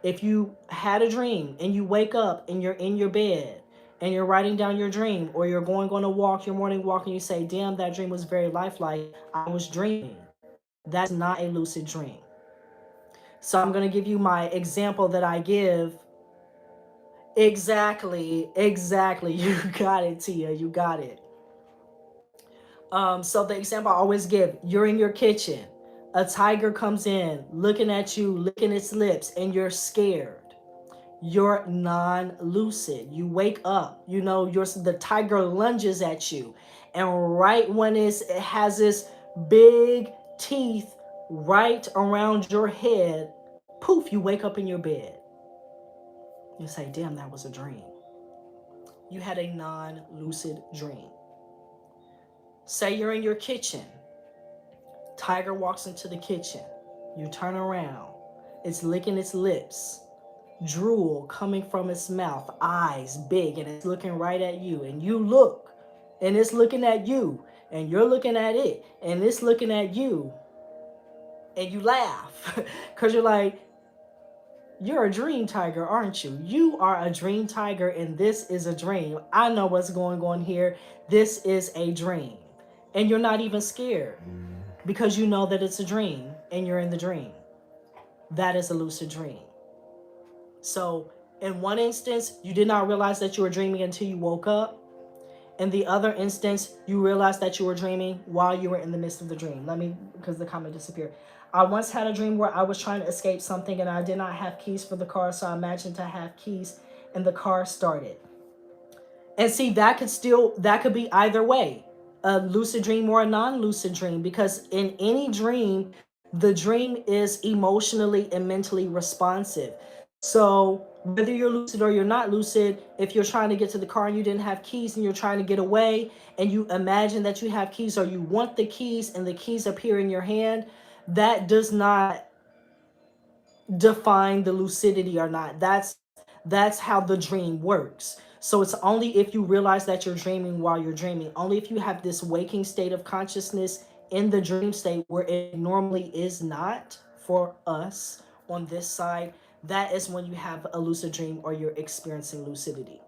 If you had a dream and you wake up and you're in your bed and you're writing down your dream, or you're going on a walk, your morning walk, and you say, damn, that dream was very lifelike, I was dreaming. That's not a lucid dream. So I'm going to give you my example that I give Exactly, exactly. You got it, Tia. You got it. So the example I always give, you're in your kitchen. A tiger comes in, looking at you, licking its lips, and you're scared. You're non-lucid. You wake up, the tiger lunges at you. And right when it has its big teeth right around your head, poof, you wake up in your bed. You say, damn, that was a dream. You had a non-lucid dream. Say you're in your kitchen. Tiger walks into the kitchen. You turn around. It's licking its lips. Drool coming from its mouth. Eyes big, and it's looking right at you. And you look, and it's looking at you. And you're looking at it. And it's looking at you. And you laugh. Because you're like, you're a dream tiger, aren't you? You are a dream tiger, and this is a dream. I know what's going on here. This is a dream. And you're not even scared because you know that it's a dream and you're in the dream. That is a lucid dream. So, in one instance, you did not realize that you were dreaming until you woke up. In the other instance, you realized that you were dreaming while you were in the midst of the dream. Because the comment disappeared. I once had a dream where I was trying to escape something and I did not have keys for the car, so I imagined to have keys and the car started. And see, that could be either way, a lucid dream or a non-lucid dream, because in any dream, the dream is emotionally and mentally responsive. So whether you're lucid or you're not lucid, if you're trying to get to the car and you didn't have keys and you're trying to get away and you imagine that you have keys or you want the keys and the keys appear in your hand, that does not define the lucidity or not. That's how the dream works. So it's only if you realize that you're dreaming while you're dreaming, only if you have this waking state of consciousness in the dream state where it normally is not for us on this side, that is when you have a lucid dream or you're experiencing lucidity.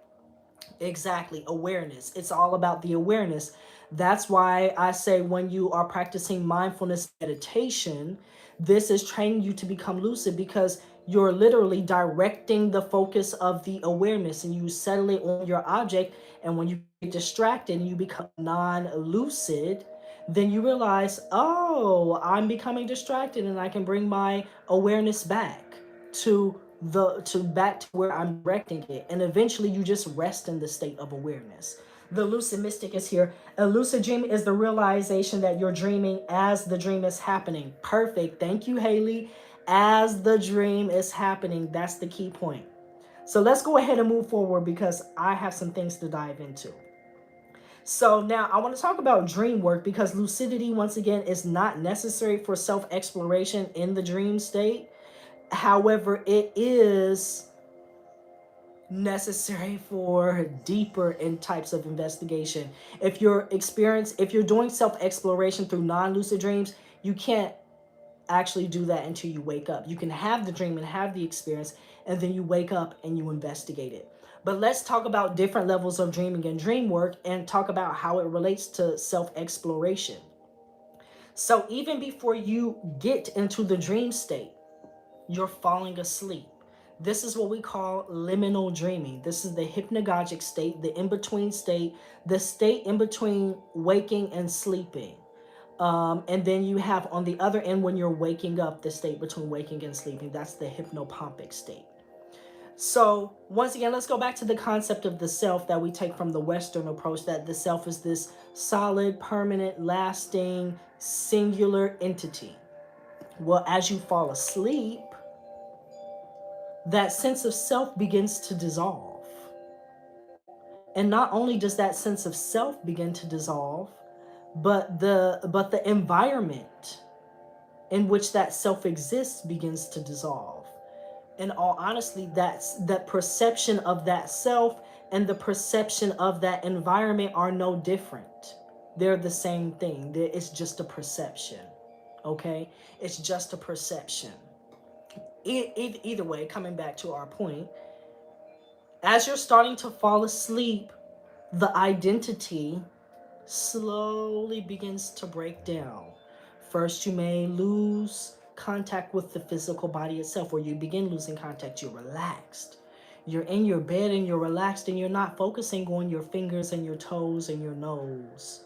Exactly. Awareness. It's all about the awareness. That's why I say when you are practicing mindfulness meditation, this is training you to become lucid because you're literally directing the focus of the awareness and you settle it on your object. And when you get distracted and you become non-lucid, then you realize, oh, I'm becoming distracted and I can bring my awareness back to where I'm directing it. And eventually you just rest in the state of awareness. The lucid mystic is here. A lucid dream is the realization that you're dreaming as the dream is happening. Perfect. Thank you, Haley. As the dream is happening. That's the key point. So let's go ahead and move forward because I have some things to dive into. So now I want to talk about dream work because lucidity, once again, is not necessary for self-exploration in the dream state. However, it is necessary for deeper in types of investigation. If you're doing self-exploration through non-lucid dreams, you can't actually do that until you wake up. You can have the dream and have the experience, and then you wake up and you investigate it. But let's talk about different levels of dreaming and dream work and talk about how it relates to self-exploration. So even before you get into the dream state, you're falling asleep. This is what we call liminal dreaming. This is the hypnagogic state, the in-between state, the state in between waking and sleeping. And then you have on the other end when you're waking up, the state between waking and sleeping. That's the hypnopompic state. So once again, let's go back to the concept of the self that we take from the Western approach, that the self is this solid, permanent, lasting, singular entity. Well, as you fall asleep, that sense of self begins to dissolve. And not only does that sense of self begin to dissolve, but the environment in which that self exists begins to dissolve. In all honesty, that perception of that self and the perception of that environment are no different. They're the same thing. It's just a perception. Okay? It's just a perception. Either way, coming back to our point, as you're starting to fall asleep, the identity slowly begins to break down. First, you may lose contact with the physical body itself, or you begin losing contact. You're relaxed. You're in your bed and you're relaxed and you're not focusing on your fingers and your toes and your nose.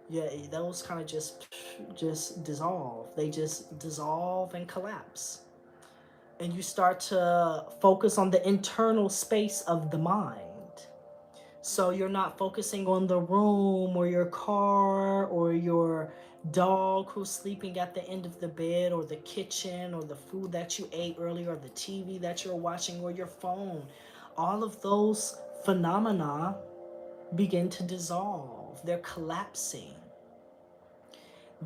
Yeah, those kind of just dissolve. They just dissolve and collapse. And you start to focus on the internal space of the mind. So you're not focusing on the room or your car or your dog who's sleeping at the end of the bed or the kitchen or the food that you ate earlier or the TV that you're watching or your phone. All of those phenomena begin to dissolve. They're collapsing.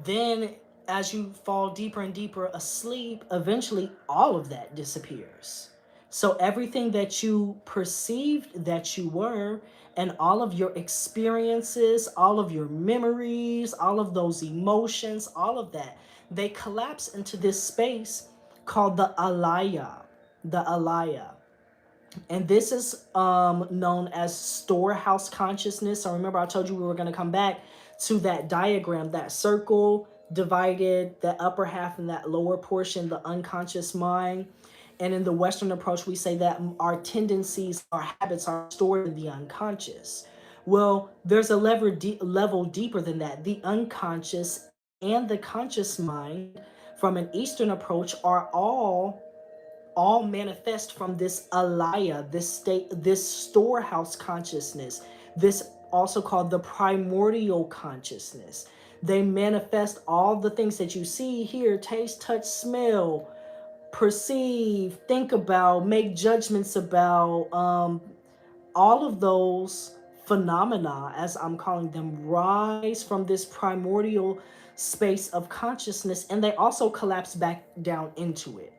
Then, as you fall deeper and deeper asleep, eventually all of that disappears. So, everything that you perceived that you were, and all of your experiences, all of your memories, all of those emotions, all of that, they collapse into this space called the alaya. The alaya. And this is known as storehouse consciousness. So remember, I told you we were going to come back to that diagram, that circle divided, the upper half and that lower portion, the unconscious mind. And in the Western approach, we say that our tendencies, our habits are stored in the unconscious. Well, there's a level deeper than that. The unconscious and the conscious mind from an Eastern approach are all manifest from this alaya, this state, this storehouse consciousness, this also called the primordial consciousness. They manifest all the things that you see, hear, taste, touch, smell, perceive, think about, make judgments about. All of those phenomena, as I'm calling them, rise from this primordial space of consciousness, and they also collapse back down into it.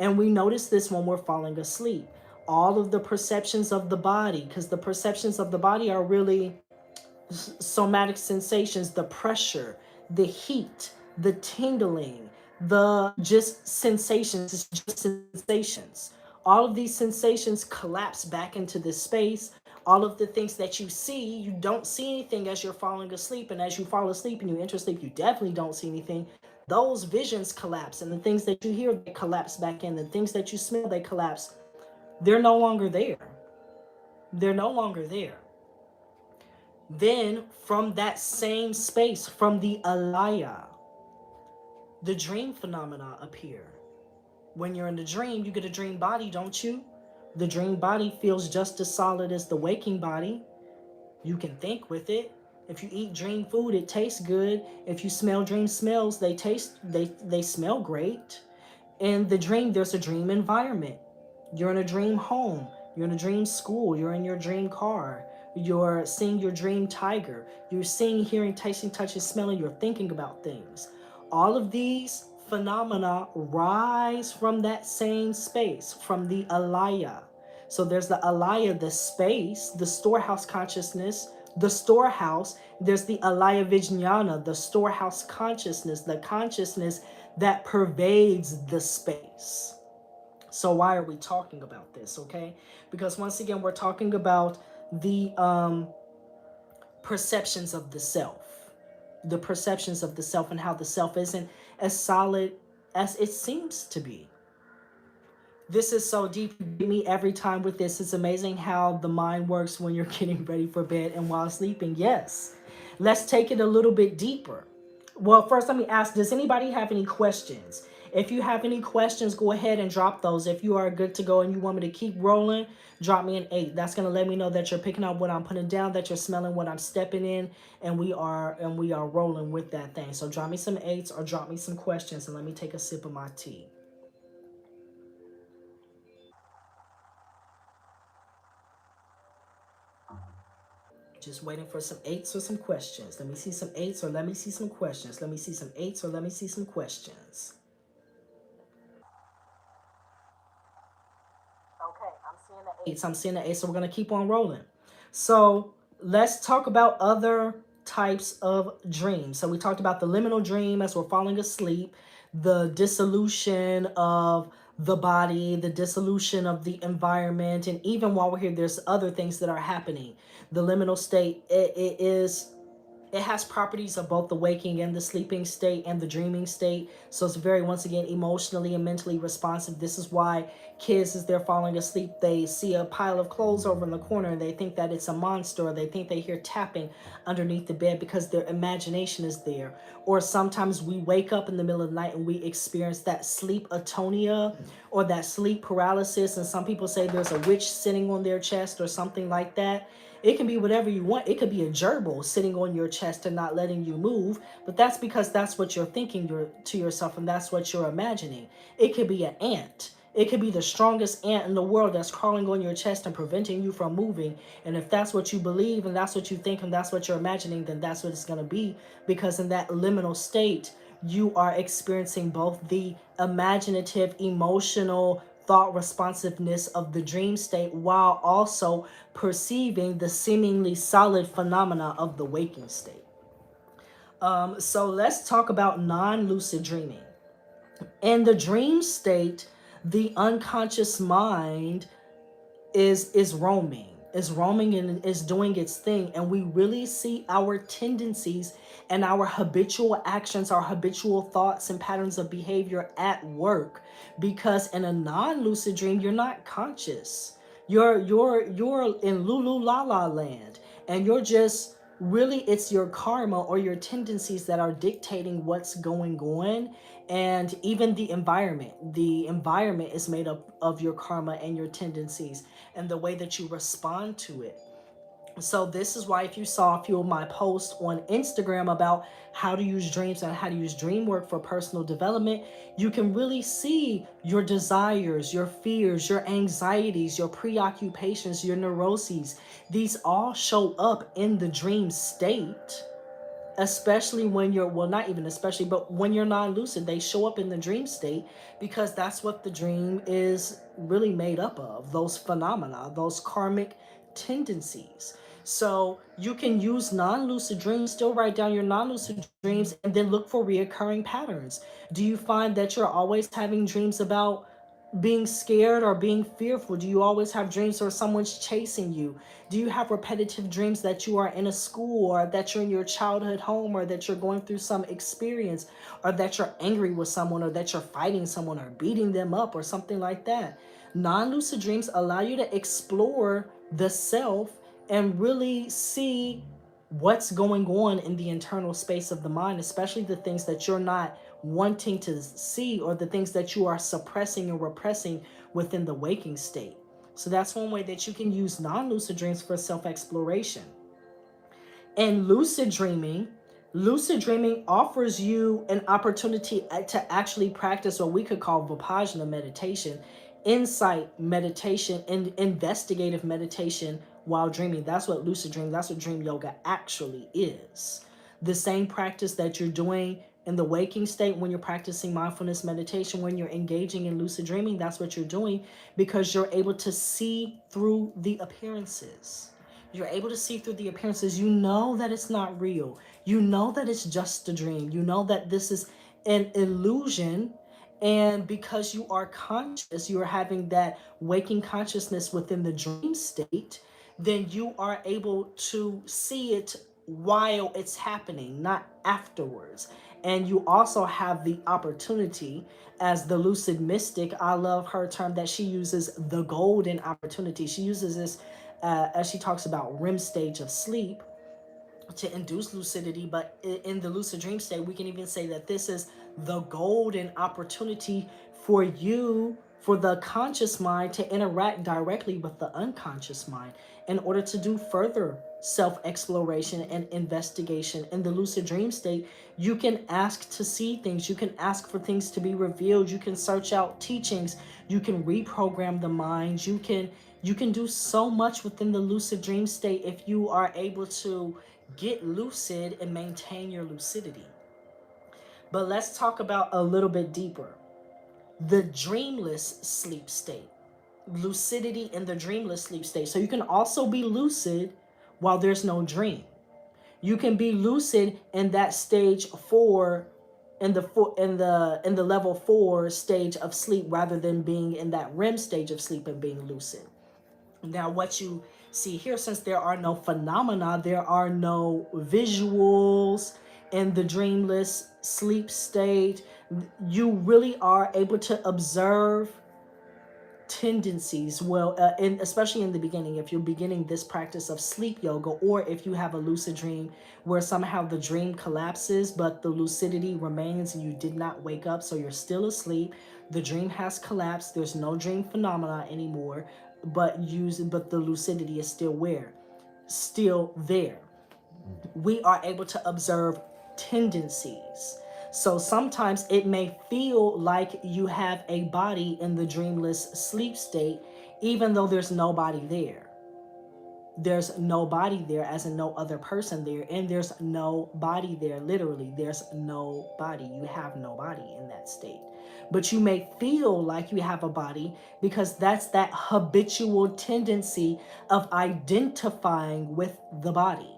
And we notice this when we're falling asleep. All of the perceptions of the body, because the perceptions of the body are really somatic sensations, the pressure, the heat, the tingling, the just sensations, it's just sensations. All of these sensations collapse back into this space. All of the things that you see, you don't see anything as you're falling asleep. And as you fall asleep and you enter sleep, you definitely don't see anything. Those visions collapse. And the things that you hear, they collapse back in. The things that you smell, they collapse. They're no longer there. They're no longer there. Then, from that same space, from the alaya, the dream phenomena appear. When you're in a dream, you get a dream body, don't you? The dream body feels just as solid as the waking body. You can think with it. If you eat dream food, it tastes good. If you smell dream smells, they smell great. In the dream, there's a dream environment. You're in a dream home. You're in a dream school. You're in your dream car. You're seeing your dream tiger. You're seeing, hearing, tasting, touching, smelling. You're thinking about things. All of these phenomena rise from that same space, from the alaya. So there's the alaya, the space, the storehouse consciousness, the storehouse. There's the alaya vijnana, the storehouse consciousness, the consciousness that pervades the space. So why are we talking about this? Okay, because once again, we're talking about the perceptions of the perceptions of the self, and how the self isn't as solid as it seems to be. This is so deep. You get me every time with this. It's amazing how the mind works when you're getting ready for bed and while sleeping. Yes. Let's take it a little bit deeper. Well, first, let me ask, does anybody have any questions? If you have any questions, go ahead and drop those. If you are good to go and you want me to keep rolling, drop me an 8. That's going to let me know that you're picking up what I'm putting down, that you're smelling what I'm stepping in, and we are rolling with that thing. So drop me some 8s or drop me some questions, and let me take a sip of my tea. Just waiting for some 8s or some questions. Let me see some 8s or let me see some questions. Let me see some 8s or let me see some questions. Okay, I'm seeing the 8s. I'm seeing the 8s, so we're going to keep on rolling. So let's talk about other types of dreams. So we talked about the liminal dream as we're falling asleep, the dissolution of the body, the dissolution of the environment, and even while we're here, there's other things that are happening. The liminal state, it is It has properties of both the waking and the sleeping state and the dreaming state. So it's very, once again, emotionally and mentally responsive. This is why kids, as they're falling asleep, they see a pile of clothes over in the corner and they think that it's a monster, or they think they hear tapping underneath the bed because their imagination is there. Or sometimes we wake up in the middle of the night and we experience that sleep atonia or that sleep paralysis. And some people say there's a witch sitting on their chest or something like that. It can be whatever you want. It could be a gerbil sitting on your chest and not letting you move, but that's because that's what you're thinking to yourself, and that's what you're imagining. It could be an ant. It could be the strongest ant in the world that's crawling on your chest and preventing you from moving. And if that's what you believe and that's what you think and that's what you're imagining, then that's what it's going to be. Because in that liminal state, you are experiencing both the imaginative, emotional, thought responsiveness of the dream state while also perceiving the seemingly solid phenomena of the waking state. So let's talk about non-lucid dreaming. In the dream state, the unconscious mind is roaming and is doing its thing, and we really see our tendencies and our habitual actions, our habitual thoughts and patterns of behavior at work, because in a non-lucid dream you're not conscious. You're in lulu la la land, and you're just really, it's your karma or your tendencies that are dictating what's going on. And even the environment is made up of your karma and your tendencies and the way that you respond to it. So this is why, if you saw a few of my posts on Instagram about how to use dreams and how to use dream work for personal development, you can really see your desires, your fears, your anxieties, your preoccupations, your neuroses. These all show up in the dream state, especially when you're, well, not even especially, but when you're non-lucid, they show up in the dream state, because that's what the dream is really made up of, those phenomena, those karmic tendencies. So you can use non-lucid dreams, still write down your non-lucid dreams, and then look for reoccurring patterns. Do you find that you're always having dreams about being scared or being fearful? Do you always have dreams where someone's chasing you? Do you have repetitive dreams that you are in a school, or that you're in your childhood home, or that you're going through some experience, or that you're angry with someone, or that you're fighting someone or beating them up or something like that? Non-lucid dreams allow you to explore the self and really see what's going on in the internal space of the mind, especially the things that you're not wanting to see, or the things that you are suppressing and repressing within the waking state. So that's one way that you can use non-lucid dreams for self-exploration. And lucid dreaming offers you an opportunity to actually practice what we could call vipassana meditation, insight meditation, and investigative meditation while dreaming. That's what lucid dream, that's what dream yoga actually is. The same practice that you're doing in the waking state when you're practicing mindfulness meditation, when you're engaging in lucid dreaming, that's what you're doing, because you're able to see through the appearances. You're able to see through the appearances. You know that it's not real. You know that it's just a dream. You know that this is an illusion. And because you are conscious, you are having that waking consciousness within the dream state, then you are able to see it while it's happening, not afterwards. And you also have the opportunity, as the lucid mystic, I love her term that she uses, the golden opportunity. She uses this as she talks about REM stage of sleep to induce lucidity. But in the lucid dream state, we can even say that this is the golden opportunity for you, for the conscious mind, to interact directly with the unconscious mind in order to do further self-exploration and investigation. In the lucid dream state, you can ask to see things, you can ask for things to be revealed, you can search out teachings, you can reprogram the mind, you can do so much within the lucid dream state if you are able to get lucid and maintain your lucidity. But let's talk about a little bit deeper the dreamless sleep state. Lucidity in the dreamless sleep state. So you can also be lucid while there's no dream. You can be lucid in that stage 4, in the level 4 stage of sleep, rather than being in that REM stage of sleep and being lucid. Now, what you see here, since there are no phenomena, there are no visuals in the dreamless sleep state, you really are able to observe tendencies. Well, especially in the beginning, if you're beginning this practice of sleep yoga, or if you have a lucid dream where somehow the dream collapses but the lucidity remains and you did not wake up, so you're still asleep, the dream has collapsed, there's no dream phenomena anymore, but the lucidity is still there. We are able to observe tendencies. So sometimes it may feel like you have a body in the dreamless sleep state, even though there's nobody there. There's nobody there, as in no other person there, and there's no body there. Literally, there's no body. You have no body in that state. But you may feel like you have a body because that's that habitual tendency of identifying with the body.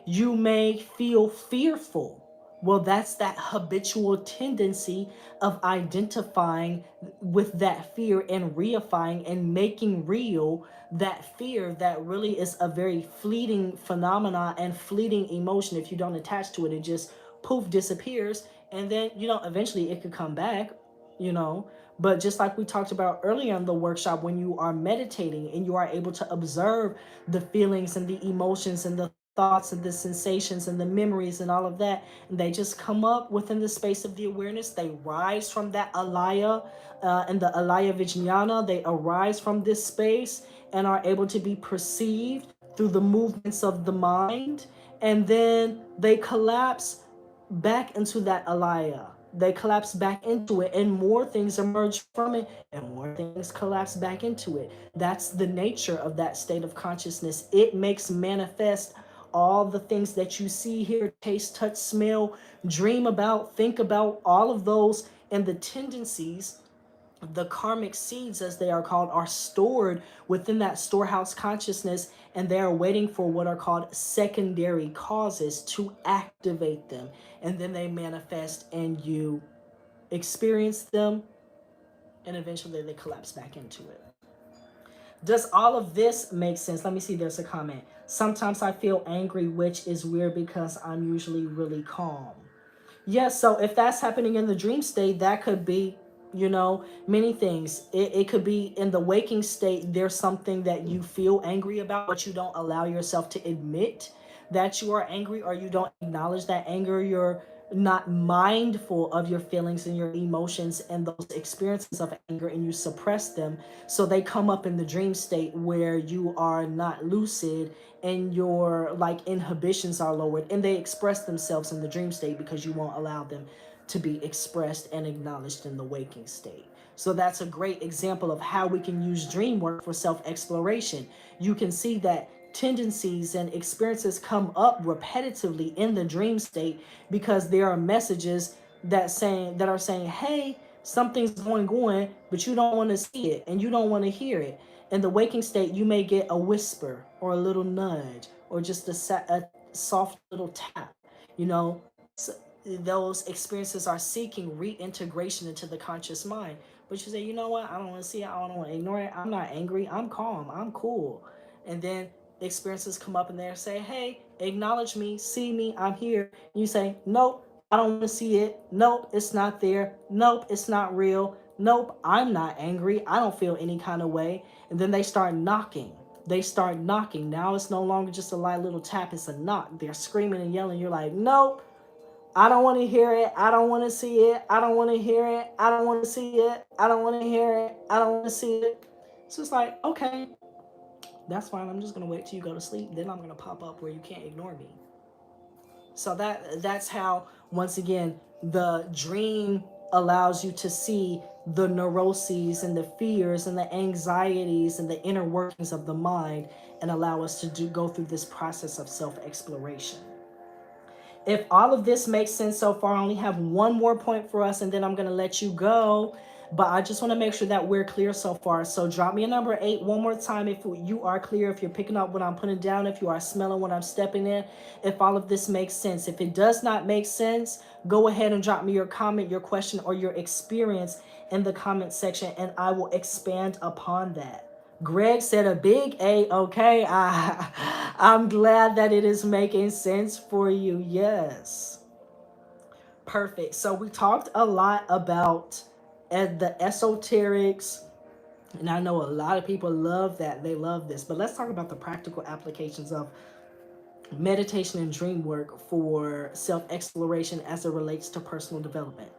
You may feel fearful. Well, that's that habitual tendency of identifying with that fear and reifying and making real that fear that really is a very fleeting phenomena and fleeting emotion. If you don't attach to it, it just poof disappears. And then, eventually it could come back, you know. But just like we talked about earlier in the workshop, when you are meditating and you are able to observe the feelings and the emotions and the thoughts and the sensations and the memories and all of that, and they just come up within the space of the awareness. They rise from that alaya and the alaya vijnana. They arise from this space and are able to be perceived through the movements of the mind, and then they collapse back into that alaya. They collapse back into it, and more things emerge from it, and more things collapse back into it. That's the nature of that state of consciousness. It makes manifest all the things that you see, hear, taste, touch, smell, dream about, think about, all of those, and the tendencies, the karmic seeds as they are called, are stored within that storehouse consciousness, and they are waiting for what are called secondary causes to activate them, and then they manifest and you experience them, and eventually they collapse back into it. Does all of this make sense? Let me see, there's a comment. Sometimes I feel angry, which is weird because I'm usually really calm. Yes, so if that's happening in the dream state, that could be, many things. It could be in the waking state, there's something that you feel angry about, but you don't allow yourself to admit that you are angry, or you don't acknowledge that anger. You're not mindful of your feelings and your emotions and those experiences of anger, and you suppress them. So they come up in the dream state where you are not lucid and your like inhibitions are lowered, and they express themselves in the dream state because you won't allow them to be expressed and acknowledged in the waking state. So that's a great example of how we can use dream work for self-exploration. You can see that tendencies and experiences come up repetitively in the dream state because there are messages that are saying, hey, something's going on, but you don't want to see it and you don't want to hear it. In the waking state, you may get a whisper or a little nudge or just a soft little tap. You know, so those experiences are seeking reintegration into the conscious mind. But you say, you know what? I don't want to see it. I don't want to ignore it. I'm not angry. I'm calm. I'm cool. And then the experiences come up and they say, hey, acknowledge me, see me, I'm here. And you say, nope, I don't want to see it. Nope, it's not there. Nope, it's not real. Nope, I'm not angry. I don't feel any kind of way. And then they start knocking. They start knocking. Now it's no longer just a light little tap, it's a knock. They're screaming and yelling. You're like, nope, I don't want to hear it. I don't want to see it. I don't want to hear it. I don't want to see it. I don't want to hear it. I don't want to see it. So it's like, okay, that's fine. I'm just going to wait till you go to sleep. Then I'm going to pop up where you can't ignore me. So that's how, once again, the dream allows you to see the neuroses and the fears and the anxieties and the inner workings of the mind, and allow us to go through this process of self-exploration. If all of this makes sense so far, I only have one more point for us and then I'm going to let you go. But I just want to make sure that we're clear so far. So drop me a number 8 one more time if you are clear, if you're picking up what I'm putting down, if you are smelling what I'm stepping in, if all of this makes sense. If it does not make sense, go ahead and drop me your comment, your question, or your experience in the comment section, and I will expand upon that. Greg said a big A. Okay, I'm glad that it is making sense for you. Yes. Perfect. So we talked a lot about the esoterics, and I know a lot of people love that. They love this. But let's talk about the practical applications of meditation and dream work for self-exploration as it relates to personal development.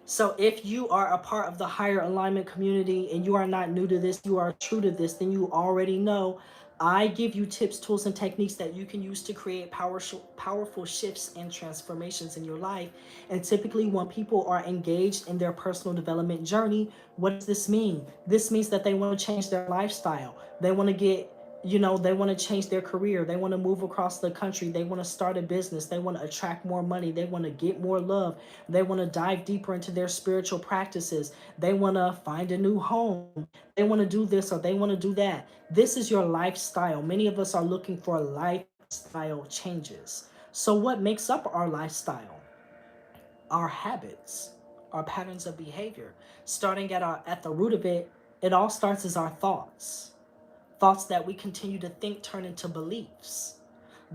So if you are a part of the higher alignment community and you are not new to this, you are true to this, then you already know I give you tips, tools, and techniques that you can use to create powerful shifts and transformations in your life. And typically when people are engaged in their personal development journey, what does this mean? This means that they want to change their lifestyle. They want to get, they want to change their career. They want to move across the country. They want to start a business. They want to attract more money. They want to get more love. They want to dive deeper into their spiritual practices. They want to find a new home. They want to do this or they want to do that. This is your lifestyle. Many of us are looking for lifestyle changes. So what makes up our lifestyle? Our habits, our patterns of behavior. Starting at the root of it, it all starts as our thoughts. Thoughts that we continue to think turn into beliefs.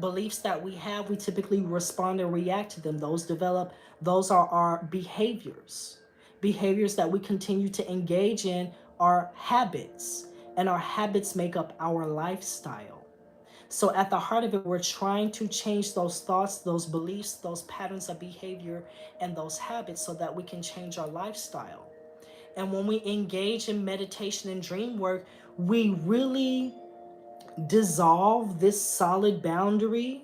Beliefs that we have, we typically respond and react to them. Those are our behaviors. Behaviors that we continue to engage in are habits, and our habits make up our lifestyle. So at the heart of it, we're trying to change those thoughts, those beliefs, those patterns of behavior, and those habits so that we can change our lifestyle. And when we engage in meditation and dream work, we really dissolve this solid boundary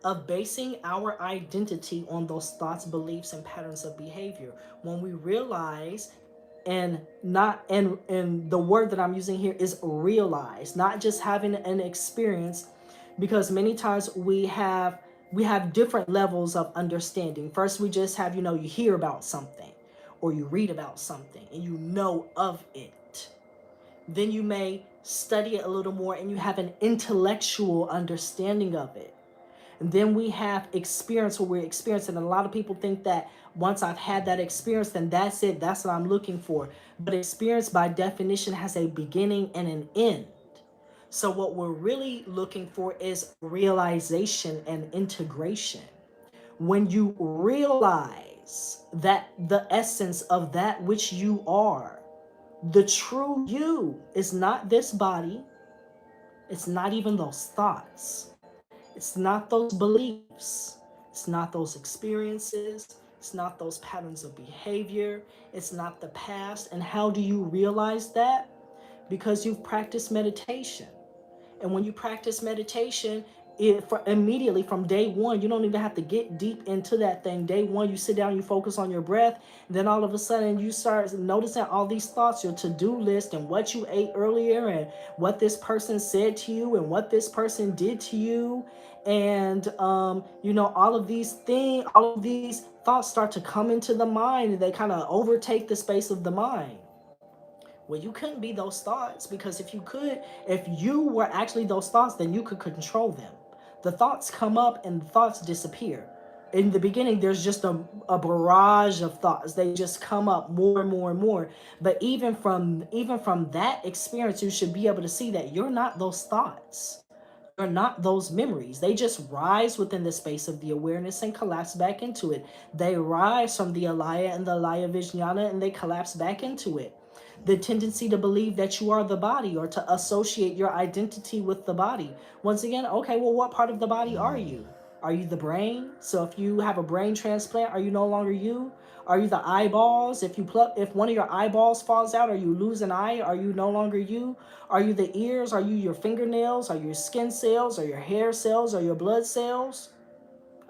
of basing our identity on those thoughts, beliefs, and patterns of behavior. When we realize, and not and the word that I'm using here is realize, not just having an experience, because many times we have different levels of understanding. First, we just have, you hear about something or you read about something and you know of it. Then you may study it a little more and you have an intellectual understanding of it. And then we have experience, what we're experiencing. And a lot of people think that once I've had that experience, then that's it. That's what I'm looking for. But experience by definition has a beginning and an end. So what we're really looking for is realization and integration. When you realize that the essence of that which you are, the true you, is not this body, it's not even those thoughts, it's not those beliefs, it's not those experiences, it's not those patterns of behavior, it's not the past. And how do you realize that? Because you've practiced meditation. And when you practice meditation, immediately from day one, you don't even have to get deep into that thing. Day one, you sit down, you focus on your breath. Then all of a sudden, you start noticing all these thoughts, your to-do list, and what you ate earlier, and what this person said to you, and what this person did to you. And, all of these thoughts start to come into the mind, and they kind of overtake the space of the mind. Well, you couldn't be those thoughts, because if you were actually those thoughts, then you could control them. The thoughts come up and the thoughts disappear. In the beginning, there's just a barrage of thoughts. They just come up more and more and more. But even from that experience, you should be able to see that you're not those thoughts. You're not those memories. They just rise within the space of the awareness and collapse back into it. They rise from the alaya and the alaya vijnana, and they collapse back into it. The tendency to believe that you are the body, or to associate your identity with the body. Once again, okay, well, what part of the body are you? Are you the brain? So if you have a brain transplant, are you no longer you? Are you the eyeballs? If one of your eyeballs falls out, or you lose an eye, are you no longer you? Are you the ears? Are you your fingernails? Are you your skin cells? Or your hair cells? Or your blood cells?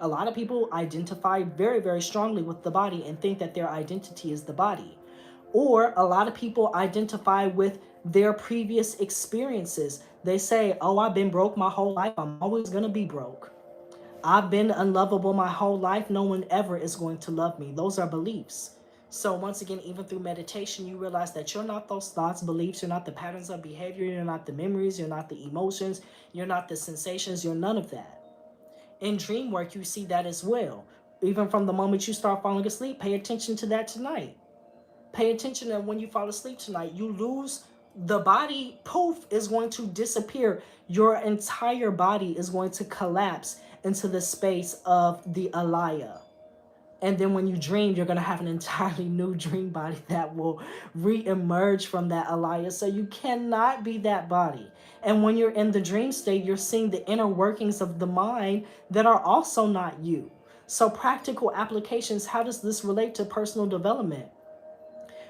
A lot of people identify very, very strongly with the body and think that their identity is the body. Or a lot of people identify with their previous experiences. They say, oh, I've been broke my whole life. I'm always going to be broke. I've been unlovable my whole life. No one ever is going to love me. Those are beliefs. So once again, even through meditation, you realize that you're not those thoughts, beliefs. You're not the patterns of behavior. You're not the memories. You're not the emotions. You're not the sensations. You're none of that. In dream work, you see that as well. Even from the moment you start falling asleep, pay attention to that tonight. Pay attention that when you fall asleep tonight, you lose the body, poof, is going to disappear. Your entire body is going to collapse into the space of the alaya. And then when you dream, you're going to have an entirely new dream body that will re-emerge from that alaya. So you cannot be that body. And when you're in the dream state, you're seeing the inner workings of the mind that are also not you. So practical applications, how does this relate to personal development?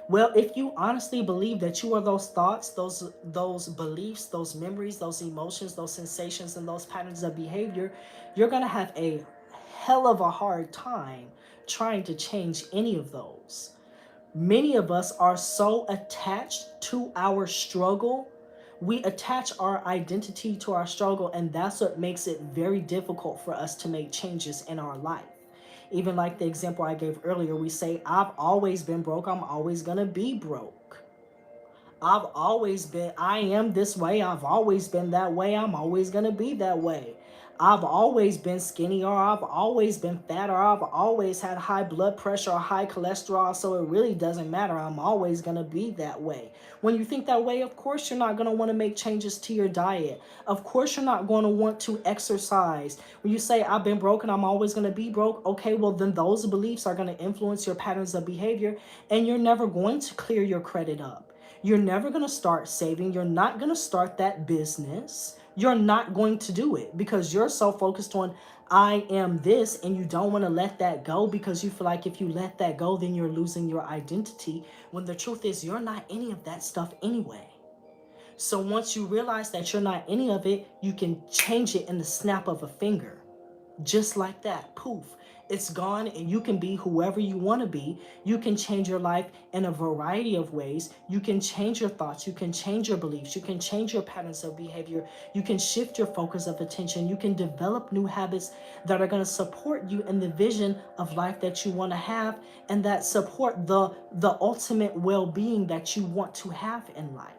Well, if you honestly believe that you are those thoughts, those beliefs, those memories, those emotions, those sensations, and those patterns of behavior, you're gonna have a hell of a hard time trying to change any of those. Many of us are so attached to our struggle. We attach our identity to our struggle, and that's what makes it very difficult for us to make changes in our life. Even like the example I gave earlier, we say, I've always been broke, I'm always gonna be broke. I am this way, I've always been that way, I'm always gonna be that way. I've always been skinny, or I've always been fat, or I've always had high blood pressure or high cholesterol, so it really doesn't matter. I'm always gonna be that way. When you think that way, of course you're not gonna want to make changes to your diet. Of course you're not going to want to exercise. When you say, I've been broke and I'm always gonna be broke, okay, well then those beliefs are gonna influence your patterns of behavior, and you're never going to clear your credit up. You're never going to start saving. You're not going to start that business. You're not going to do it because you're so focused on, I am this, and you don't want to let that go because you feel like if you let that go, then you're losing your identity. When the truth is, you're not any of that stuff anyway. So once you realize that you're not any of it, you can change it in the snap of a finger. Just like that, poof, it's gone, and you can be whoever you want to be. You can change your life in a variety of ways. You can change your thoughts, you can change your beliefs, you can change your patterns of behavior, you can shift your focus of attention, you can develop new habits that are going to support you in the vision of life that you want to have, and that support the ultimate well-being that you want to have in life.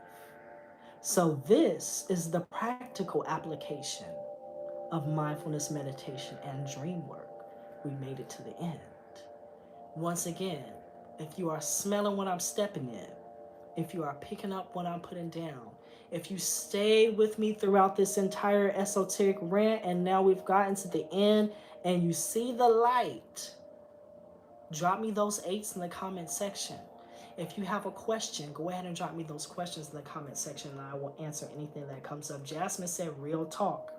So this is the practical application of mindfulness meditation and dream work. We made it to the end. Once again, if you are smelling what I'm stepping in, if you are picking up what I'm putting down, if you stay with me throughout this entire esoteric rant and now we've gotten to the end and you see the light, drop me those 8s in the comment section. If you have a question, go ahead and drop me those questions in the comment section and I will answer anything that comes up. Jasmine said, real talk.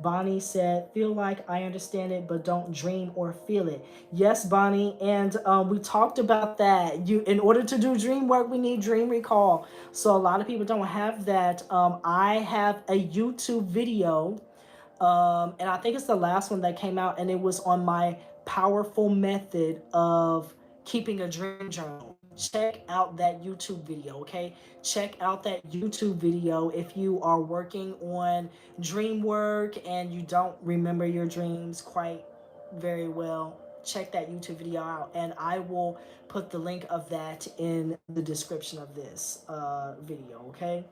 Bonnie said, feel like I understand it, but don't dream or feel it. Yes, Bonnie, and we talked about that. In order to do dream work, we need dream recall. So a lot of people don't have that. I have a YouTube video, and I think it's the last one that came out, and it was on my powerful method of keeping a dream journal. Check out that YouTube video, okay? Check out that YouTube video if you are working on dream work and you don't remember your dreams quite very well. Check that YouTube video out, and I will put the link of that in the description of this video, okay?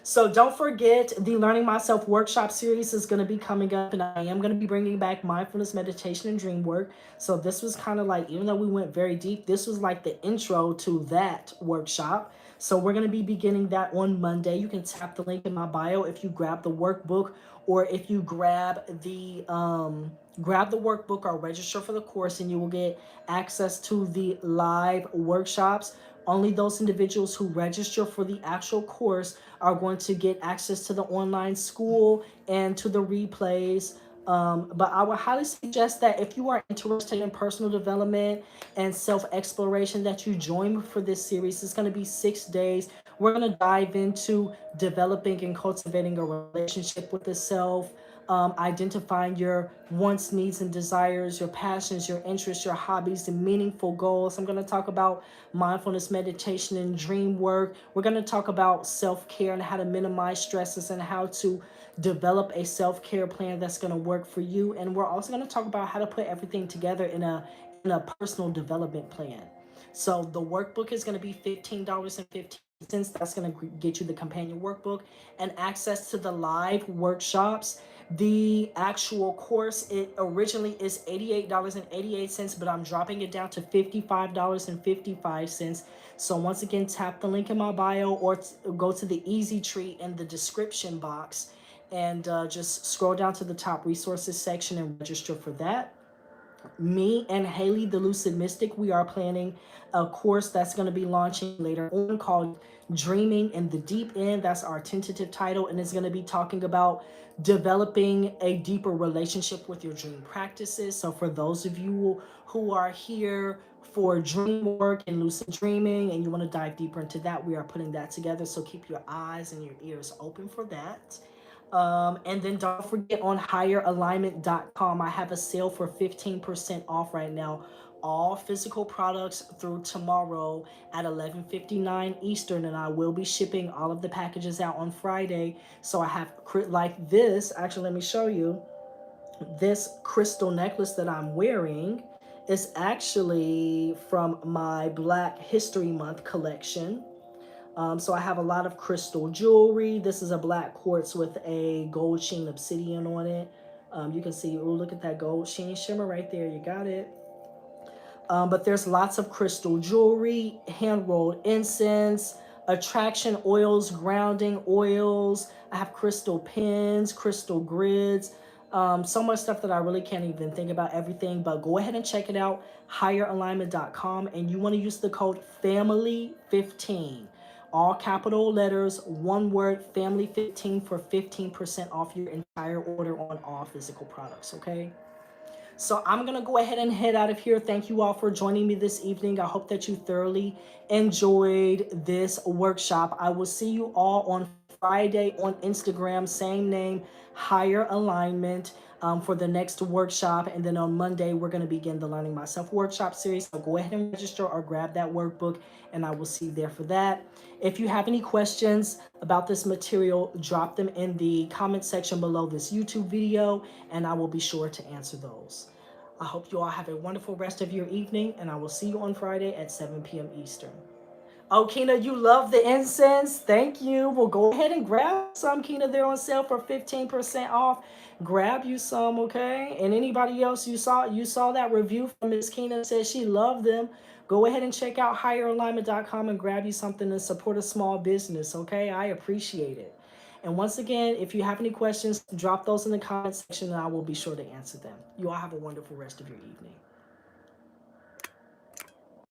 So don't forget, the Learning Myself workshop series is going to be coming up, and I am going to be bringing back mindfulness meditation and dream work. So this was kind of like, even though we went very deep, this was like the intro to that workshop. So we're going to be beginning that on Monday. You can tap the link in my bio if you grab the workbook, or if you grab the workbook or register for the course, and you will get access to the live workshops. Only those individuals who register for the actual course are going to get access to the online school and to the replays. But I would highly suggest that if you are interested in personal development and self-exploration, that you join me for this series. It's going to be 6 days. We're going to dive into developing and cultivating a relationship with the self, identifying your wants, needs, and desires, your passions, your interests, your hobbies, and meaningful goals. I'm going to talk about mindfulness meditation and dream work. We're going to talk about self-care and how to minimize stresses and how to develop a self-care plan that's going to work for you. And we're also going to talk about how to put everything together in a personal development plan. So the workbook is going to be $15.15. That's going to get you the companion workbook and access to the live workshops. The actual course, it originally is $88.88, but I'm dropping it down to $55.55. So once again, tap the link in my bio or go to the easy tree in the description box and just scroll down to the top resources section and register for that. Me and Haley, the Lucid Mystic, we are planning a course that's going to be launching later on called Dreaming in the Deep End. That's our tentative title, and it's going to be talking about developing a deeper relationship with your dream practices. So for those of you who are here for dream work and lucid dreaming and you want to dive deeper into that, we are putting that together. So keep your eyes and your ears open for that. And then don't forget on higheralignment.com, I have a sale for 15% off right now. All physical products through tomorrow at 11:59 Eastern, and I will be shipping all of the packages out on Friday. So I have like this. Actually, let me show you. This crystal necklace that I'm wearing is actually from my Black History Month collection. So I have a lot of crystal jewelry. This is a black quartz with a gold sheen obsidian on it. You can see, oh, look at that gold sheen shimmer right there. You got it. But there's lots of crystal jewelry, hand-rolled incense, attraction oils, grounding oils. I have crystal pins, crystal grids. So much stuff that I really can't even think about everything. But go ahead and check it out, higheralignment.com. And you want to use the code FAMILY15. All capital letters, one word, family15 for 15% off your entire order on all physical products, okay? So I'm going to go ahead and head out of here. Thank you all for joining me this evening. I hope that you thoroughly enjoyed this workshop. I will see you all on Friday on Instagram, same name, Higher Alignment, for the next workshop. And then on Monday, we're going to begin the Learning Myself workshop series. So go ahead and register or grab that workbook, and I will see you there for that. If you have any questions about this material, drop them in the comment section below this YouTube video, and I will be sure to answer those. I hope you all have a wonderful rest of your evening, and I will see you on Friday at 7 p.m. Eastern. Oh, Kina, you love the incense. Thank you. Well, go ahead and grab some, Kina. They're on sale for 15% off. Grab you some, okay? And anybody else you saw that review from Miss Kina said she loved them. Go ahead and check out higheralignment.com and grab you something to support a small business, okay? I appreciate it. And once again, if you have any questions, drop those in the comment section and I will be sure to answer them. You all have a wonderful rest of your evening.